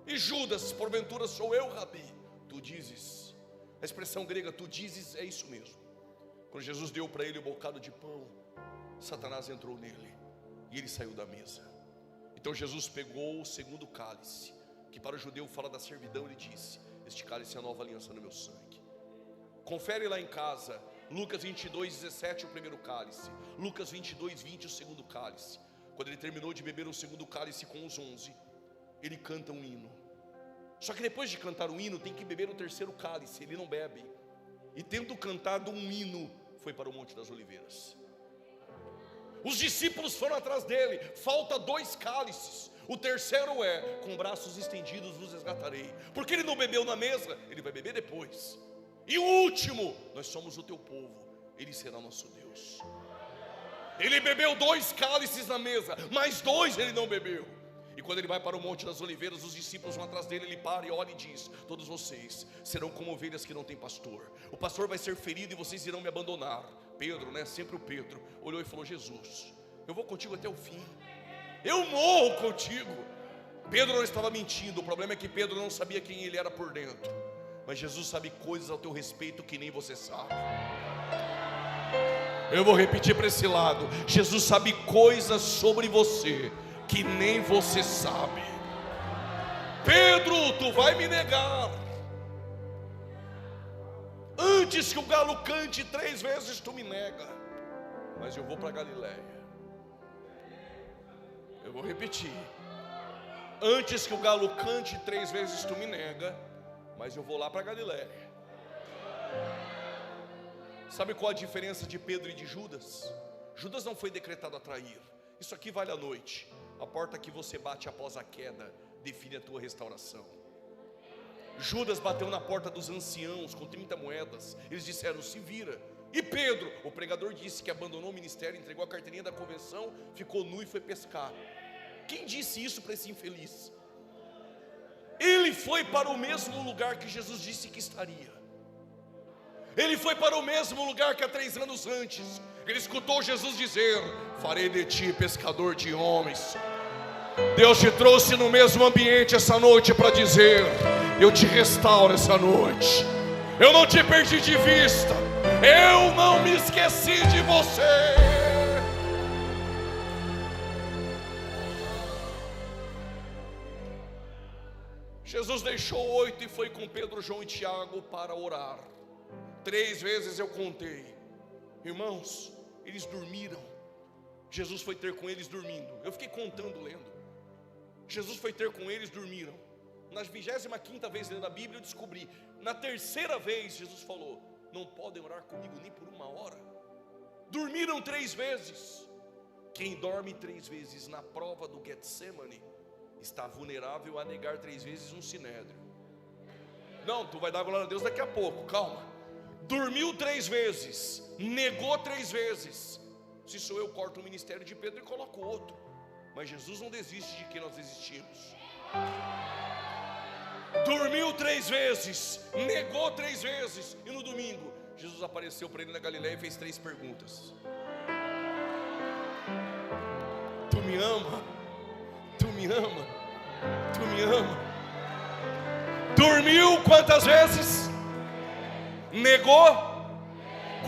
E Judas, porventura sou eu, Rabi? Tu dizes. A expressão grega tu dizes é isso mesmo. Quando Jesus deu para ele o bocado de pão, Satanás entrou nele e ele saiu da mesa. Então Jesus pegou o segundo cálice, que para o judeu fala da servidão. Ele disse: este cálice é a nova aliança no meu sangue. Confere lá em casa, Lucas 22:17 o primeiro cálice, Lucas 22:20 o segundo cálice. Quando ele terminou de beber o segundo cálice com os 11, ele canta um hino. Só que depois de cantar o hino, tem que beber o terceiro cálice. Ele não bebe, e tendo cantado um hino, foi para o Monte das Oliveiras. Os discípulos foram atrás dele. Falta 2 cálices. O terceiro é: com braços estendidos vos resgatarei. Porque ele não bebeu na mesa, ele vai beber depois. E o último: nós somos o teu povo, ele será nosso Deus. Ele bebeu 2 cálices na mesa, mais 2 ele não bebeu. E quando ele vai para o Monte das Oliveiras, os discípulos vão atrás dele, ele para e olha e diz: todos vocês serão como ovelhas que não têm pastor. O pastor vai ser ferido e vocês irão me abandonar. Pedro, né, sempre o Pedro, olhou e falou: Jesus, eu vou contigo até o fim, eu morro contigo. Pedro não estava mentindo, o problema é que Pedro não sabia quem ele era por dentro. Mas Jesus sabe coisas ao teu respeito que nem você sabe. Eu vou repetir para esse lado: Jesus sabe coisas sobre você que nem você sabe. Pedro, tu vai me negar. Antes que o galo cante 3 vezes tu me nega. Mas eu vou para Galiléia. Eu vou repetir: antes que o galo cante 3 vezes tu me nega, mas eu vou lá para Galiléia. Sabe qual a diferença de Pedro e de Judas? Judas não foi decretado a trair. Isso aqui vale a noite. A porta que você bate após a queda define a tua restauração. Judas bateu na porta dos anciãos com 30 moedas. Eles disseram: se vira. E Pedro, o pregador, disse que abandonou o ministério, entregou a carteirinha da convenção, ficou nu e foi pescar. Quem disse isso para esse infeliz? Ele foi para o mesmo lugar que Jesus disse que estaria. Ele foi para o mesmo lugar que há 3 anos antes. Ele escutou Jesus dizer: farei de ti pescador de homens. Deus te trouxe no mesmo ambiente essa noite para dizer: eu te restauro essa noite. Eu não te perdi de vista. Eu não me esqueci de você. Jesus deixou 8 e foi com Pedro, João e Tiago para orar. 3 vezes eu contei. Irmãos, eles dormiram. Jesus foi ter com eles dormindo. Eu fiquei contando, lendo. Jesus foi ter com eles, dormiram. Na 25ª vez lendo a Bíblia, eu descobri. Na 3ª vez, Jesus falou: não podem orar comigo nem por 1 hora. Dormiram 3 vezes. Quem dorme 3 vezes na prova do Getsemane está vulnerável a negar 3 vezes um sinédrio. Não, tu vai dar glória a Deus daqui a pouco, calma. Dormiu 3 vezes, negou 3 vezes. Se sou eu, corto o ministério de Pedro e coloco outro. Mas Jesus não desiste de quem nós desistimos. Dormiu 3 vezes, negou 3 vezes. E no domingo, Jesus apareceu para ele na Galiléia e fez 3 perguntas. Tu me ama? Tu me ama? Tu me ama? Dormiu quantas vezes? Negou?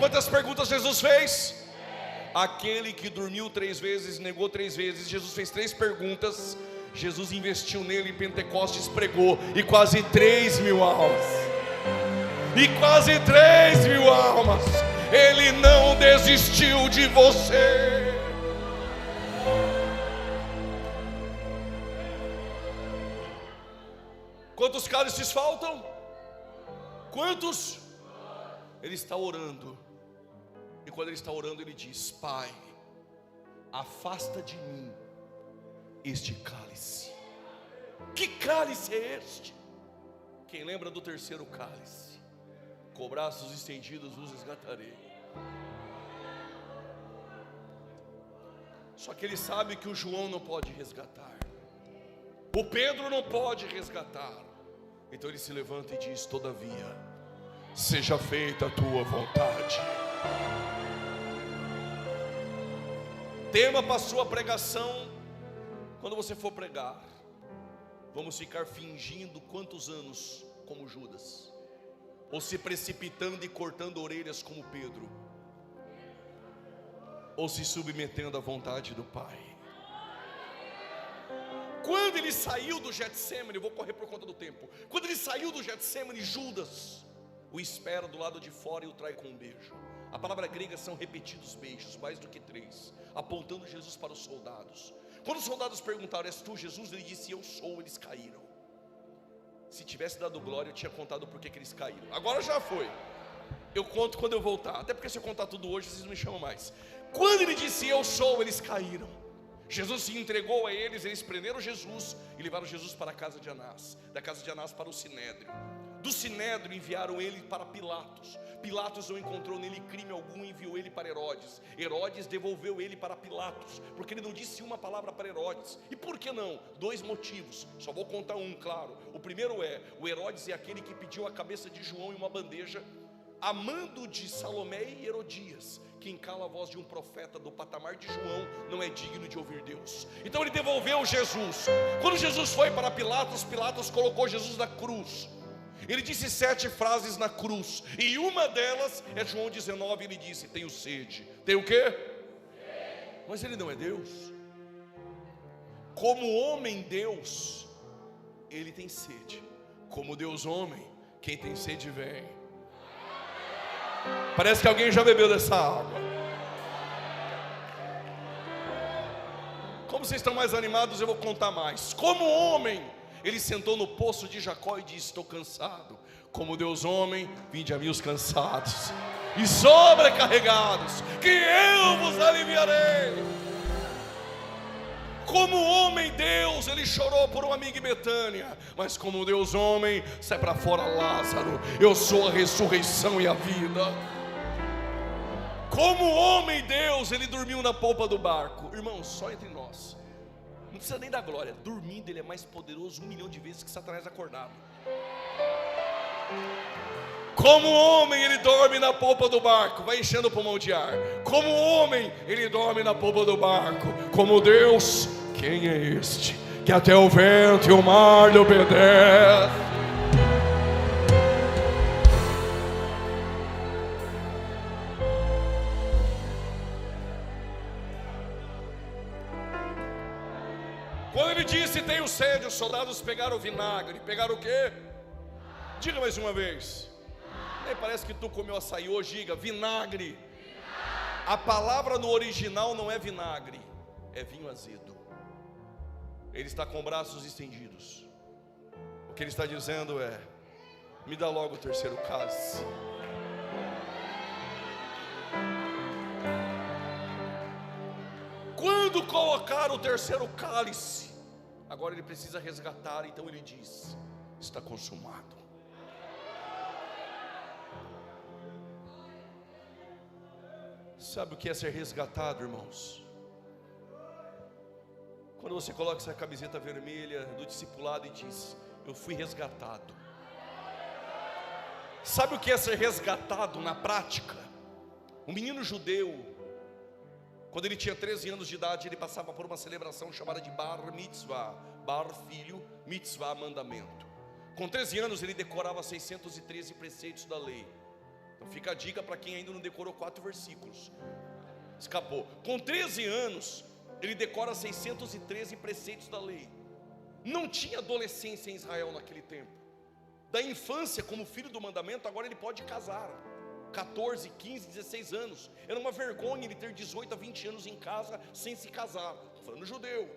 Quantas perguntas Jesus fez? Aquele que dormiu 3 vezes, negou 3 vezes. Jesus fez 3 perguntas. Jesus investiu nele em Pentecostes, pregou. E quase 3.000 almas. E quase 3.000 almas. Ele não desistiu de você. Quantos cálices faltam? Quantos? Ele está orando. E quando ele está orando, ele diz: Pai, afasta de mim este cálice. Que cálice é este? Quem lembra do 3º cálice? Com braços estendidos vos resgatarei. Só que ele sabe que o João não pode resgatar, o Pedro não pode resgatar. Então ele se levanta e diz: todavia, seja feita a tua vontade. Tema para a sua pregação: quando você for pregar, vamos ficar fingindo quantos anos como Judas, ou se precipitando e cortando orelhas como Pedro, ou se submetendo à vontade do Pai? Quando ele saiu do Getsemane, eu vou correr por conta do tempo. Quando ele saiu do Getsemane, Judas o espera do lado de fora e o trai com um beijo. A palavra grega são repetidos beijos, mais do que 3, apontando Jesus para os soldados. Quando os soldados perguntaram: és tu Jesus? Ele disse: eu sou. Eles caíram. Se tivesse dado glória, eu tinha contado por que eles caíram. Agora já foi. Eu conto quando eu voltar. Até porque se eu contar tudo hoje, vocês não me chamam mais. Quando ele disse: eu sou, eles caíram. Jesus se entregou a eles, eles prenderam Jesus e levaram Jesus para a casa de Anás, da casa de Anás para o Sinédrio. Do Sinédrio enviaram ele para Pilatos. Pilatos não encontrou nele crime algum e enviou ele para Herodes. Herodes devolveu ele para Pilatos, porque ele não disse uma palavra para Herodes. E por que não? 2 motivos, só vou contar um, claro. O primeiro é, o Herodes é aquele que pediu a cabeça de João em uma bandeja, amando de Salomé e Herodias. Quem cala a voz de um profeta do patamar de João não é digno de ouvir Deus. Então ele devolveu Jesus. Quando Jesus foi para Pilatos, Pilatos colocou Jesus na cruz. Ele disse 7 frases na cruz, e uma delas é João 19, ele disse: tenho sede. Tem o quê? Mas ele não é Deus. Como homem Deus, ele tem sede. Como Deus homem, quem tem sede vem. Parece que alguém já bebeu dessa água. Como vocês estão mais animados, eu vou contar mais. Como homem, ele sentou no poço de Jacó e disse: estou cansado. Como Deus homem, vinde a mim os cansados e sobrecarregados, que eu vos aliviarei. Como homem Deus, ele chorou por um amigo em Betânia. Mas como Deus homem, sai para fora Lázaro, eu sou a ressurreição e a vida. Como homem Deus, ele dormiu na polpa do barco. Irmãos, só entre nós, não precisa nem da glória, dormindo ele é mais poderoso 1 milhão de vezes que Satanás acordado. Como homem ele dorme na polpa do barco, vai enchendo o pulmão de ar. Como homem ele dorme na polpa do barco. Como Deus, quem é este que até o vento e o mar lhe obedece? Quando ele disse tenho sede, os soldados pegaram o vinagre. Pegaram o quê? Diga mais uma vez. Nem parece que tu comeu açaí hoje. Diga vinagre. A palavra no original não é vinagre, é vinho azedo. Ele está com braços estendidos. O que ele está dizendo é: me dá logo o terceiro cálice. Quando colocar o terceiro cálice, agora ele precisa resgatar. Então ele diz: está consumado. Sabe o que é ser resgatado, irmãos? Quando você coloca essa camiseta vermelha do discipulado e diz: eu fui resgatado. Sabe o que é ser resgatado na prática? Um menino judeu, quando ele tinha 13 anos de idade, ele passava por uma celebração chamada de Bar Mitzvah. Bar, filho, Mitzvah, mandamento. Com 13 anos ele decorava 613 preceitos da lei. Então fica a dica para quem ainda não decorou 4 versículos. Escapou. Com 13 anos ele decora 613 preceitos da lei. Não tinha adolescência em Israel naquele tempo. Da infância, como filho do mandamento, agora ele pode casar. 14, 15, 16 anos. Era uma vergonha ele ter 18 a 20 anos em casa sem se casar. Estou falando judeu.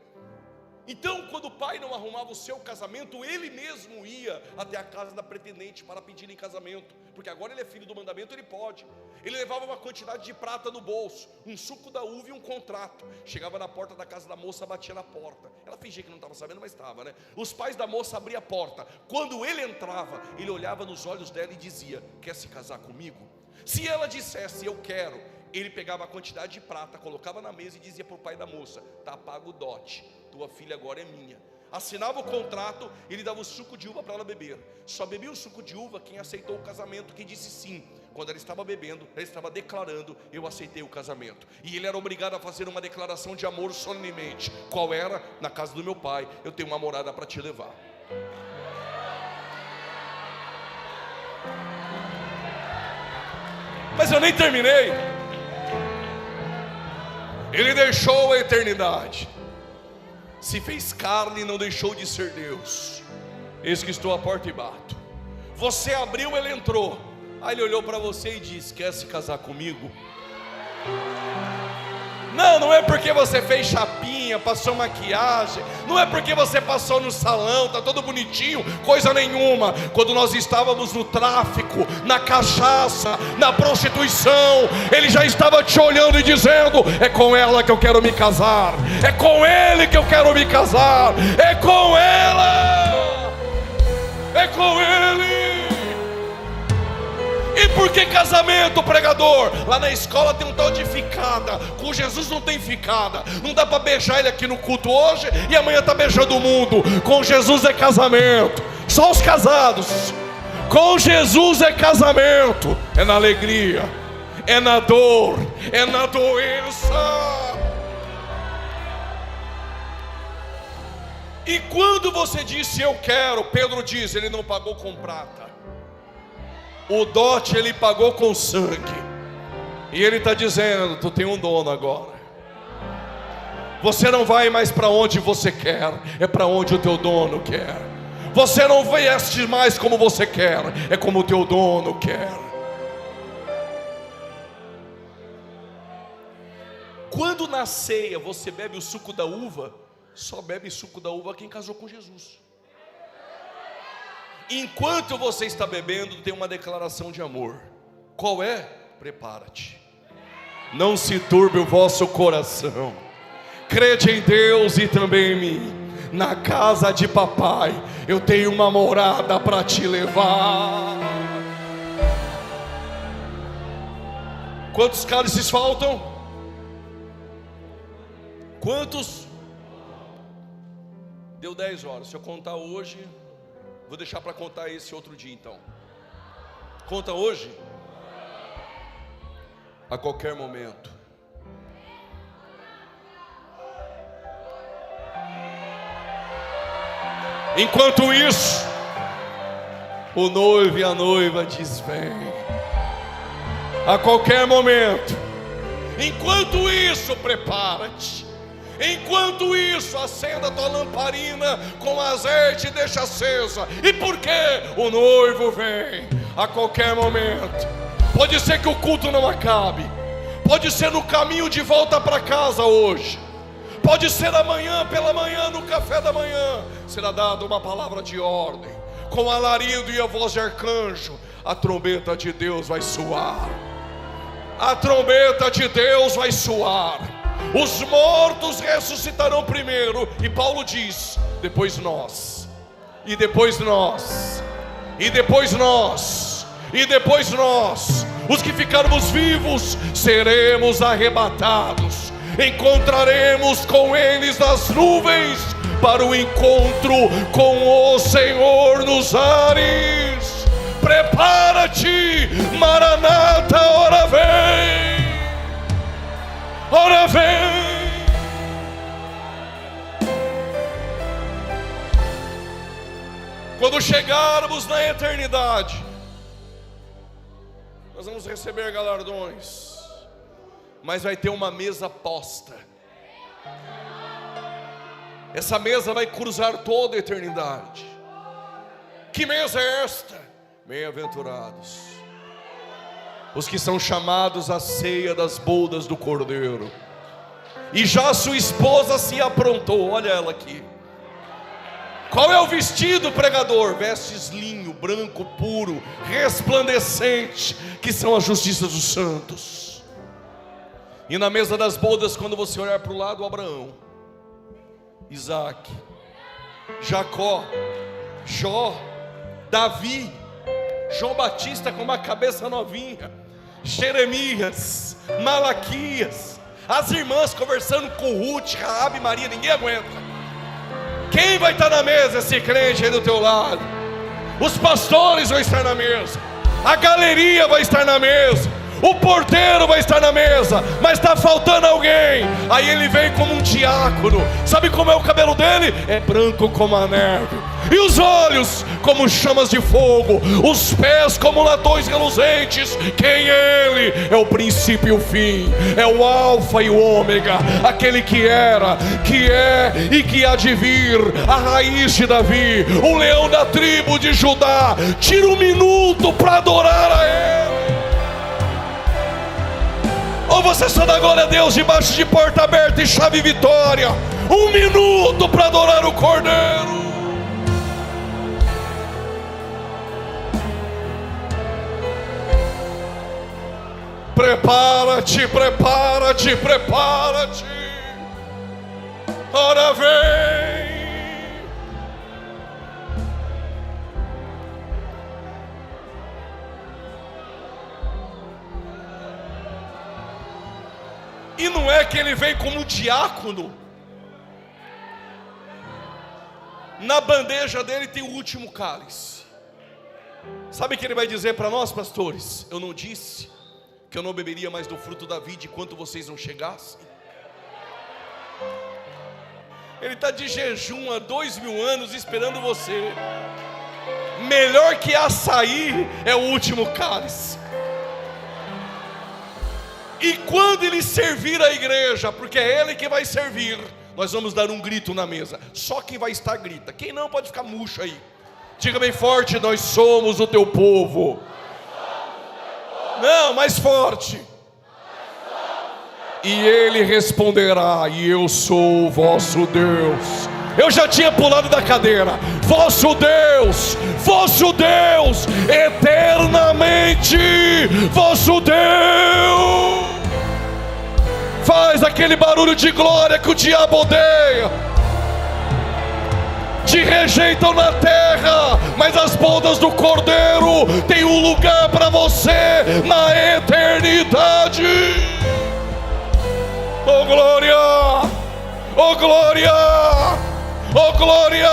Então, quando o pai não arrumava o seu casamento, ele mesmo ia até a casa da pretendente para pedir em casamento, porque agora ele é filho do mandamento, ele pode. Ele levava uma quantidade de prata no bolso, um suco da uva e um contrato. Chegava na porta da casa da moça, batia na porta. Ela fingia que não estava sabendo, mas estava, né? Os pais da moça abriam a porta. Quando ele entrava, ele olhava nos olhos dela e dizia: quer se casar comigo? Se ela dissesse eu quero, ele pegava a quantidade de prata, colocava na mesa e dizia para o pai da moça: está pago o dote, tua filha agora é minha. Assinava o contrato, ele dava o suco de uva para ela beber. Só bebia o suco de uva quem aceitou o casamento, quem disse sim. Quando ela estava bebendo, ela estava declarando: eu aceitei o casamento. E ele era obrigado a fazer uma declaração de amor solenemente. Qual era? Na casa do meu pai, eu tenho uma morada para te levar. Mas eu nem terminei. Ele deixou a eternidade, se fez carne e não deixou de ser Deus. Eis que estou à porta e bato. Você abriu, ele entrou. Aí ele olhou para você e disse: quer se casar comigo? Não é porque você fez chapinha, unha, passou maquiagem, não é porque você passou no salão, está todo bonitinho, coisa nenhuma. Quando nós estávamos no tráfico, na cachaça, na prostituição, Ele já estava te olhando e dizendo: é com ela que eu quero me casar, é com ele que eu quero me casar, é com ela, é com ele. E por que casamento, pregador? Lá na escola tem um tal de ficada. Com Jesus não tem ficada. Não dá para beijar ele aqui no culto hoje e amanhã está beijando o mundo. Com Jesus é casamento. Só os casados. Com Jesus é casamento. É na alegria, é na dor, é na doença. E quando você disse eu quero, Pedro diz, ele não pagou com prata. O dote ele pagou com sangue. E ele está dizendo: tu tem um dono agora. Você não vai mais para onde você quer, é para onde o teu dono quer. Você não veste mais como você quer, é como o teu dono quer. Quando na ceia você bebe o suco da uva, só bebe suco da uva quem casou com Jesus. Enquanto você está bebendo, tem uma declaração de amor. Qual é? Prepara-te. Não se turbe o vosso coração. Crede em Deus e também em mim. Na casa de papai eu tenho uma morada para te levar. Quantos cálices faltam? Quantos? Deu 10 horas. Se eu contar hoje, vou deixar para contar esse outro dia então. Conta hoje? A qualquer momento. Enquanto isso, o noivo e a noiva diz: vem. A qualquer momento. Enquanto isso, prepara-te. Enquanto isso, acenda a tua lamparina com azeite e deixa acesa. E por quê? O noivo vem a qualquer momento. Pode ser que o culto não acabe. Pode ser no caminho de volta para casa hoje. Pode ser amanhã, pela manhã, no café da manhã. Será dada uma palavra de ordem. Com alarido e a voz de arcanjo, a trombeta de Deus vai soar. A trombeta de Deus vai soar. Os mortos ressuscitarão primeiro. E Paulo diz: depois nós. E depois nós. E depois nós. E depois nós, os que ficarmos vivos, seremos arrebatados. Encontraremos com eles nas nuvens, para o encontro com o Senhor nos ares. Prepara-te, Maranata, ora vem. Ora vem. Quando chegarmos na eternidade, nós vamos receber galardões, mas vai ter uma mesa posta. Essa mesa vai cruzar toda a eternidade. Que mesa é esta? Bem-aventurados os que são chamados à ceia das bodas do Cordeiro. E já sua esposa se aprontou. Olha ela aqui. Qual é o vestido, pregador? Vestes linho, branco, puro, resplandecente, que são a justiça dos santos. E na mesa das bodas, quando você olhar para o lado, Abraão, Isaac, Jacó, Jó, Davi, João Batista com uma cabeça novinha, Jeremias, Malaquias, as irmãs conversando com Ruth, Raabe e Maria, ninguém aguenta. Quem vai estar na mesa? Esse crente aí do teu lado. Os pastores vão estar na mesa. A galeria vai estar na mesa. O porteiro vai estar na mesa. Mas está faltando alguém. Aí ele vem como um diácono. Sabe como é o cabelo dele? É branco como a neve. E os olhos como chamas de fogo. Os pés como latões reluzentes. Quem é ele? É o princípio e o fim. É o alfa e o ômega. Aquele que era, que é e que há de vir. A raiz de Davi. O leão da tribo de Judá. Tira um minuto para adorar a ele. Ou você só dá glória a Deus debaixo de porta aberta e chave vitória, 1 minuto para adorar o Cordeiro. Prepara-te, prepara-te, prepara-te. Ora vem. E não é que ele vem como diácono. Na bandeja dele tem o último cálice. Sabe o que ele vai dizer para nós, pastores? Eu não disse que eu não beberia mais do fruto da vide enquanto vocês não chegassem? Ele está de jejum há 2000 anos esperando você. Melhor que açaí é o último cálice. E quando ele servir a igreja, porque é ele que vai servir, nós vamos dar um grito na mesa. Só quem vai estar grita. Quem não pode ficar murcho aí. Diga bem forte: nós somos o teu povo. Não, mais forte. E ele responderá: e eu sou o vosso Deus. Eu já tinha pulado da cadeira. Vosso Deus, eternamente vosso Deus. Faz aquele barulho de glória que o diabo odeia. Te rejeitam na terra, mas as bodas do Cordeiro têm um lugar para você na eternidade. Oh glória, oh glória, oh glória.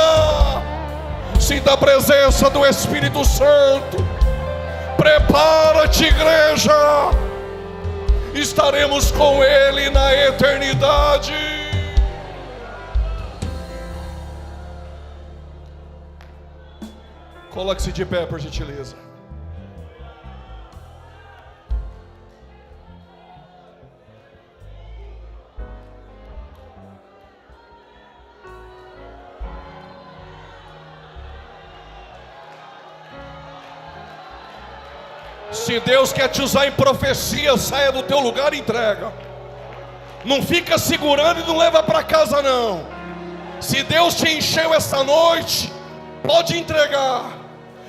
Sinta a presença do Espírito Santo. Prepara-te, igreja. Estaremos com Ele na eternidade. Coloque-se de pé, por gentileza. Se Deus quer te usar em profecia, saia do teu lugar e entrega. Não fica segurando e não leva para casa não. Se Deus te encheu essa noite, pode entregar.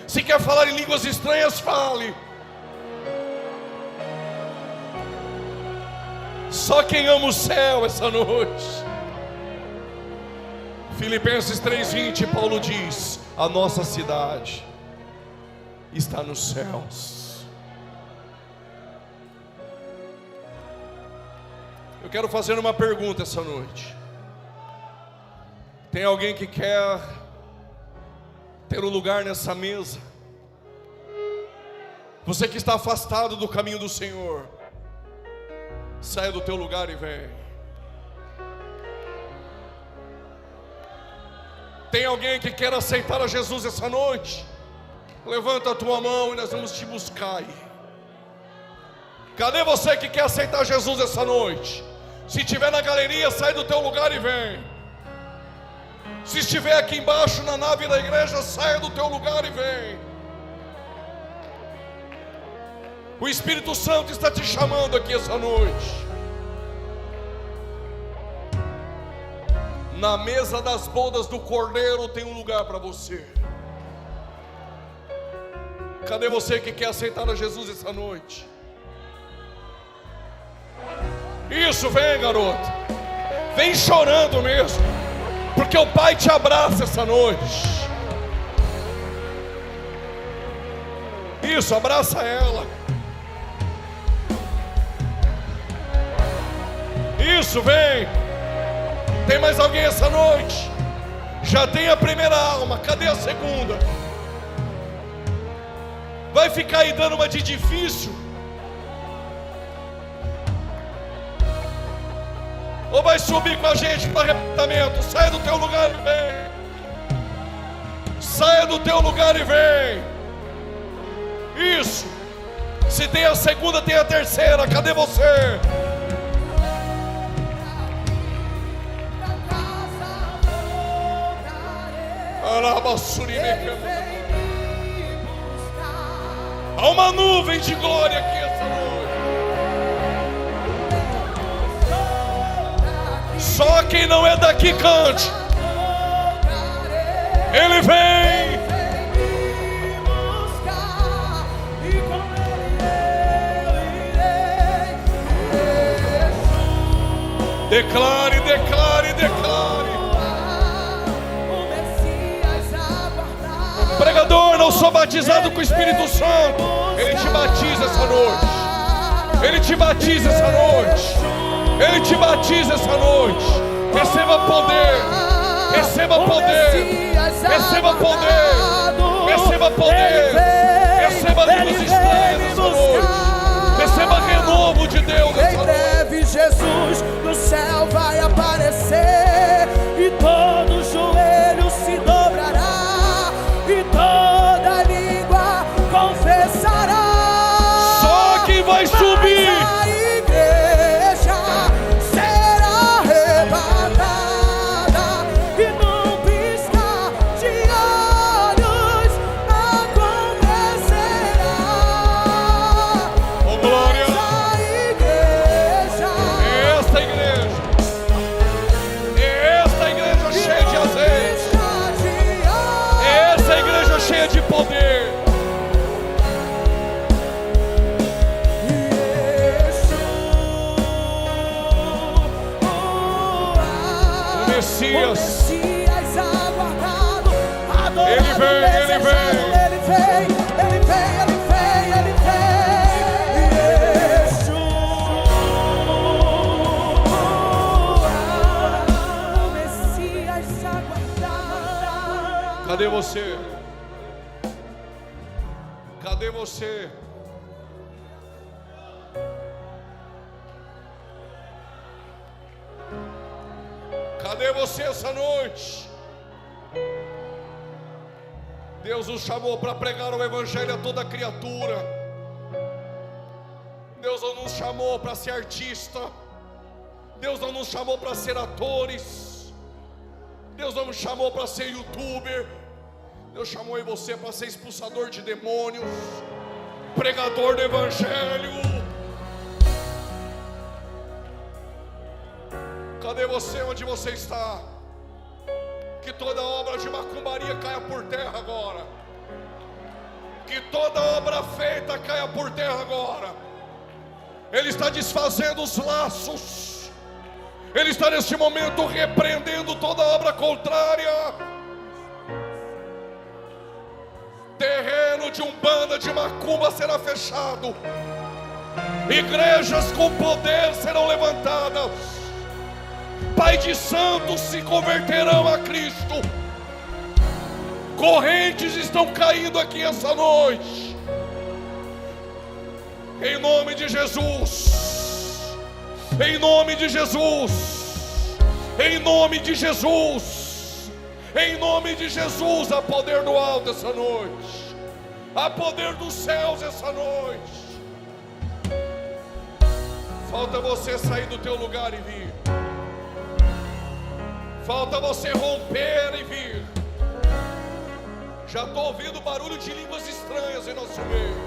Se quer falar em línguas estranhas, fale. Só quem ama o céu essa noite. Filipenses 3:20, Paulo diz: a nossa cidade está nos céus. Eu quero fazer uma pergunta essa noite. Tem alguém que quer ter um lugar nessa mesa? Você que está afastado do caminho do Senhor, saia do teu lugar e vem. Tem alguém que quer aceitar a Jesus essa noite? Levanta a tua mão e nós vamos te buscar aí. Cadê você que quer aceitar Jesus essa noite? Se estiver na galeria, sai do teu lugar e vem. Se estiver aqui embaixo na nave da igreja, saia do teu lugar e vem. O Espírito Santo está te chamando aqui essa noite. Na mesa das bodas do Cordeiro tem um lugar para você. Cadê você que quer aceitar a Jesus essa noite? Isso, vem, garoto. Vem chorando mesmo, porque o Pai te abraça essa noite. Isso, abraça ela. Isso, vem. Tem mais alguém essa noite? Já tem a primeira alma, cadê a segunda? Vai ficar aí dando uma de difícil? Ou vai subir com a gente para arrebatamento? Saia do teu lugar e vem. Saia do teu lugar e vem. Isso. Se tem a segunda, tem a terceira. Cadê você? Há uma nuvem de glória aqui essa noite. Só quem não é daqui cante. Ele vem. Declare, declare, declare. Pregador, não sou batizado com o Espírito Santo. Ele te batiza essa noite. Ele te batiza essa noite. Ele te batiza essa noite. Receba poder. Receba poder. Receba poder. Receba poder. Receba línguas estranhas essa noite. Receba renovo de Deus nessa noite. Em breve Jesus no céu vai aparecer e todo joelho se dobrará e toda língua confessará. Só quem vai subir. A igreja será arrebatada e num piscar de olhos acontecerá. Oh, glória. Esta igreja cheia de azeite. Essa igreja cheia de poder. O Messias aguardado, Ele vem, ele vem. ele vem, ele vem, ele vem, ele vem. O Messias aguardado. Cadê você? Cadê você? Cadê você essa noite? Deus nos chamou para pregar o Evangelho a toda criatura. Deus não nos chamou para ser artista. Deus não nos chamou para ser atores. Deus não nos chamou para ser youtuber. Deus chamou em você para ser expulsador de demônios, pregador do Evangelho. Cadê você onde você está? Que toda obra de macumbaria caia por terra agora. Que toda obra feita caia por terra agora. Ele está desfazendo os laços. Ele está neste momento repreendendo toda obra contrária. Terreno de umbanda, de macumba será fechado. Igrejas com poder serão levantadas. Pai de santos se converterão a Cristo. Correntes estão caindo aqui essa noite. Em nome de Jesus. Em nome de Jesus. Em nome de Jesus. Em nome de Jesus, há poder no alto essa noite. Há poder dos céus essa noite. Falta você sair do teu lugar e vir. Falta você romper e vir. Já estou ouvindo barulho de línguas estranhas em nosso meio.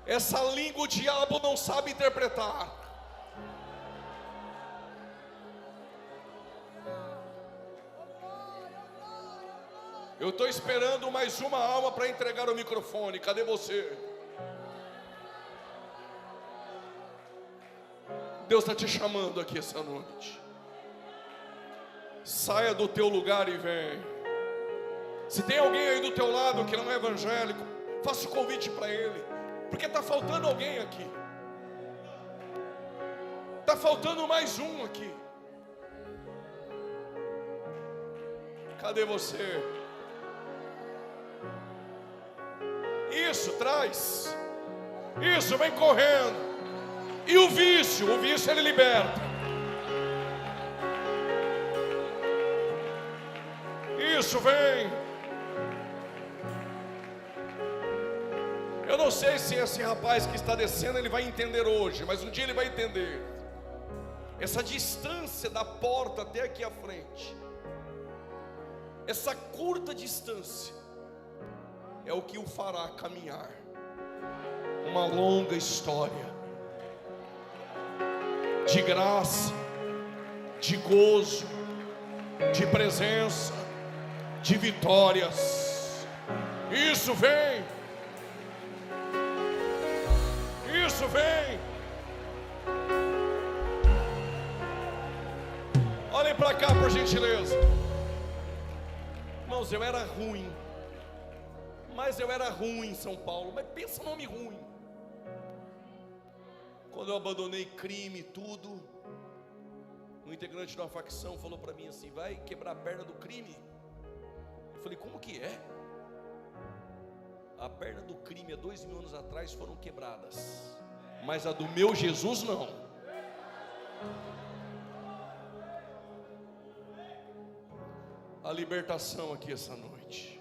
Essa língua o diabo não sabe interpretar. Eu estou esperando mais uma alma para entregar o microfone. Cadê você? Deus está te chamando aqui essa noite. Saia do teu lugar e vem. Se tem alguém aí do teu lado que não é evangélico, faça o convite para ele. Porque está faltando alguém aqui. Está faltando mais um aqui. Cadê você? Isso, traz. Isso, vem correndo. E o vício ele liberta. Isso, vem. Eu não sei se esse rapaz que está descendo ele vai entender hoje, mas um dia ele vai entender. Essa distância da porta até aqui à frente, essa curta distância, é o que o fará caminhar uma longa história. de graça, de gozo, de presença, de vitórias. Isso vem. Isso vem. Olhem para cá, por gentileza. Irmãos, eu era ruim. Mas eu era ruim em São Paulo. Mas pensa nome ruim. Quando eu abandonei crime e tudo, um integrante de uma facção falou para mim assim: vai quebrar a perna do crime? Eu falei: como que é? A perna do crime há 2000 anos atrás foram quebradas, mas a do meu Jesus não. A libertação aqui essa noite.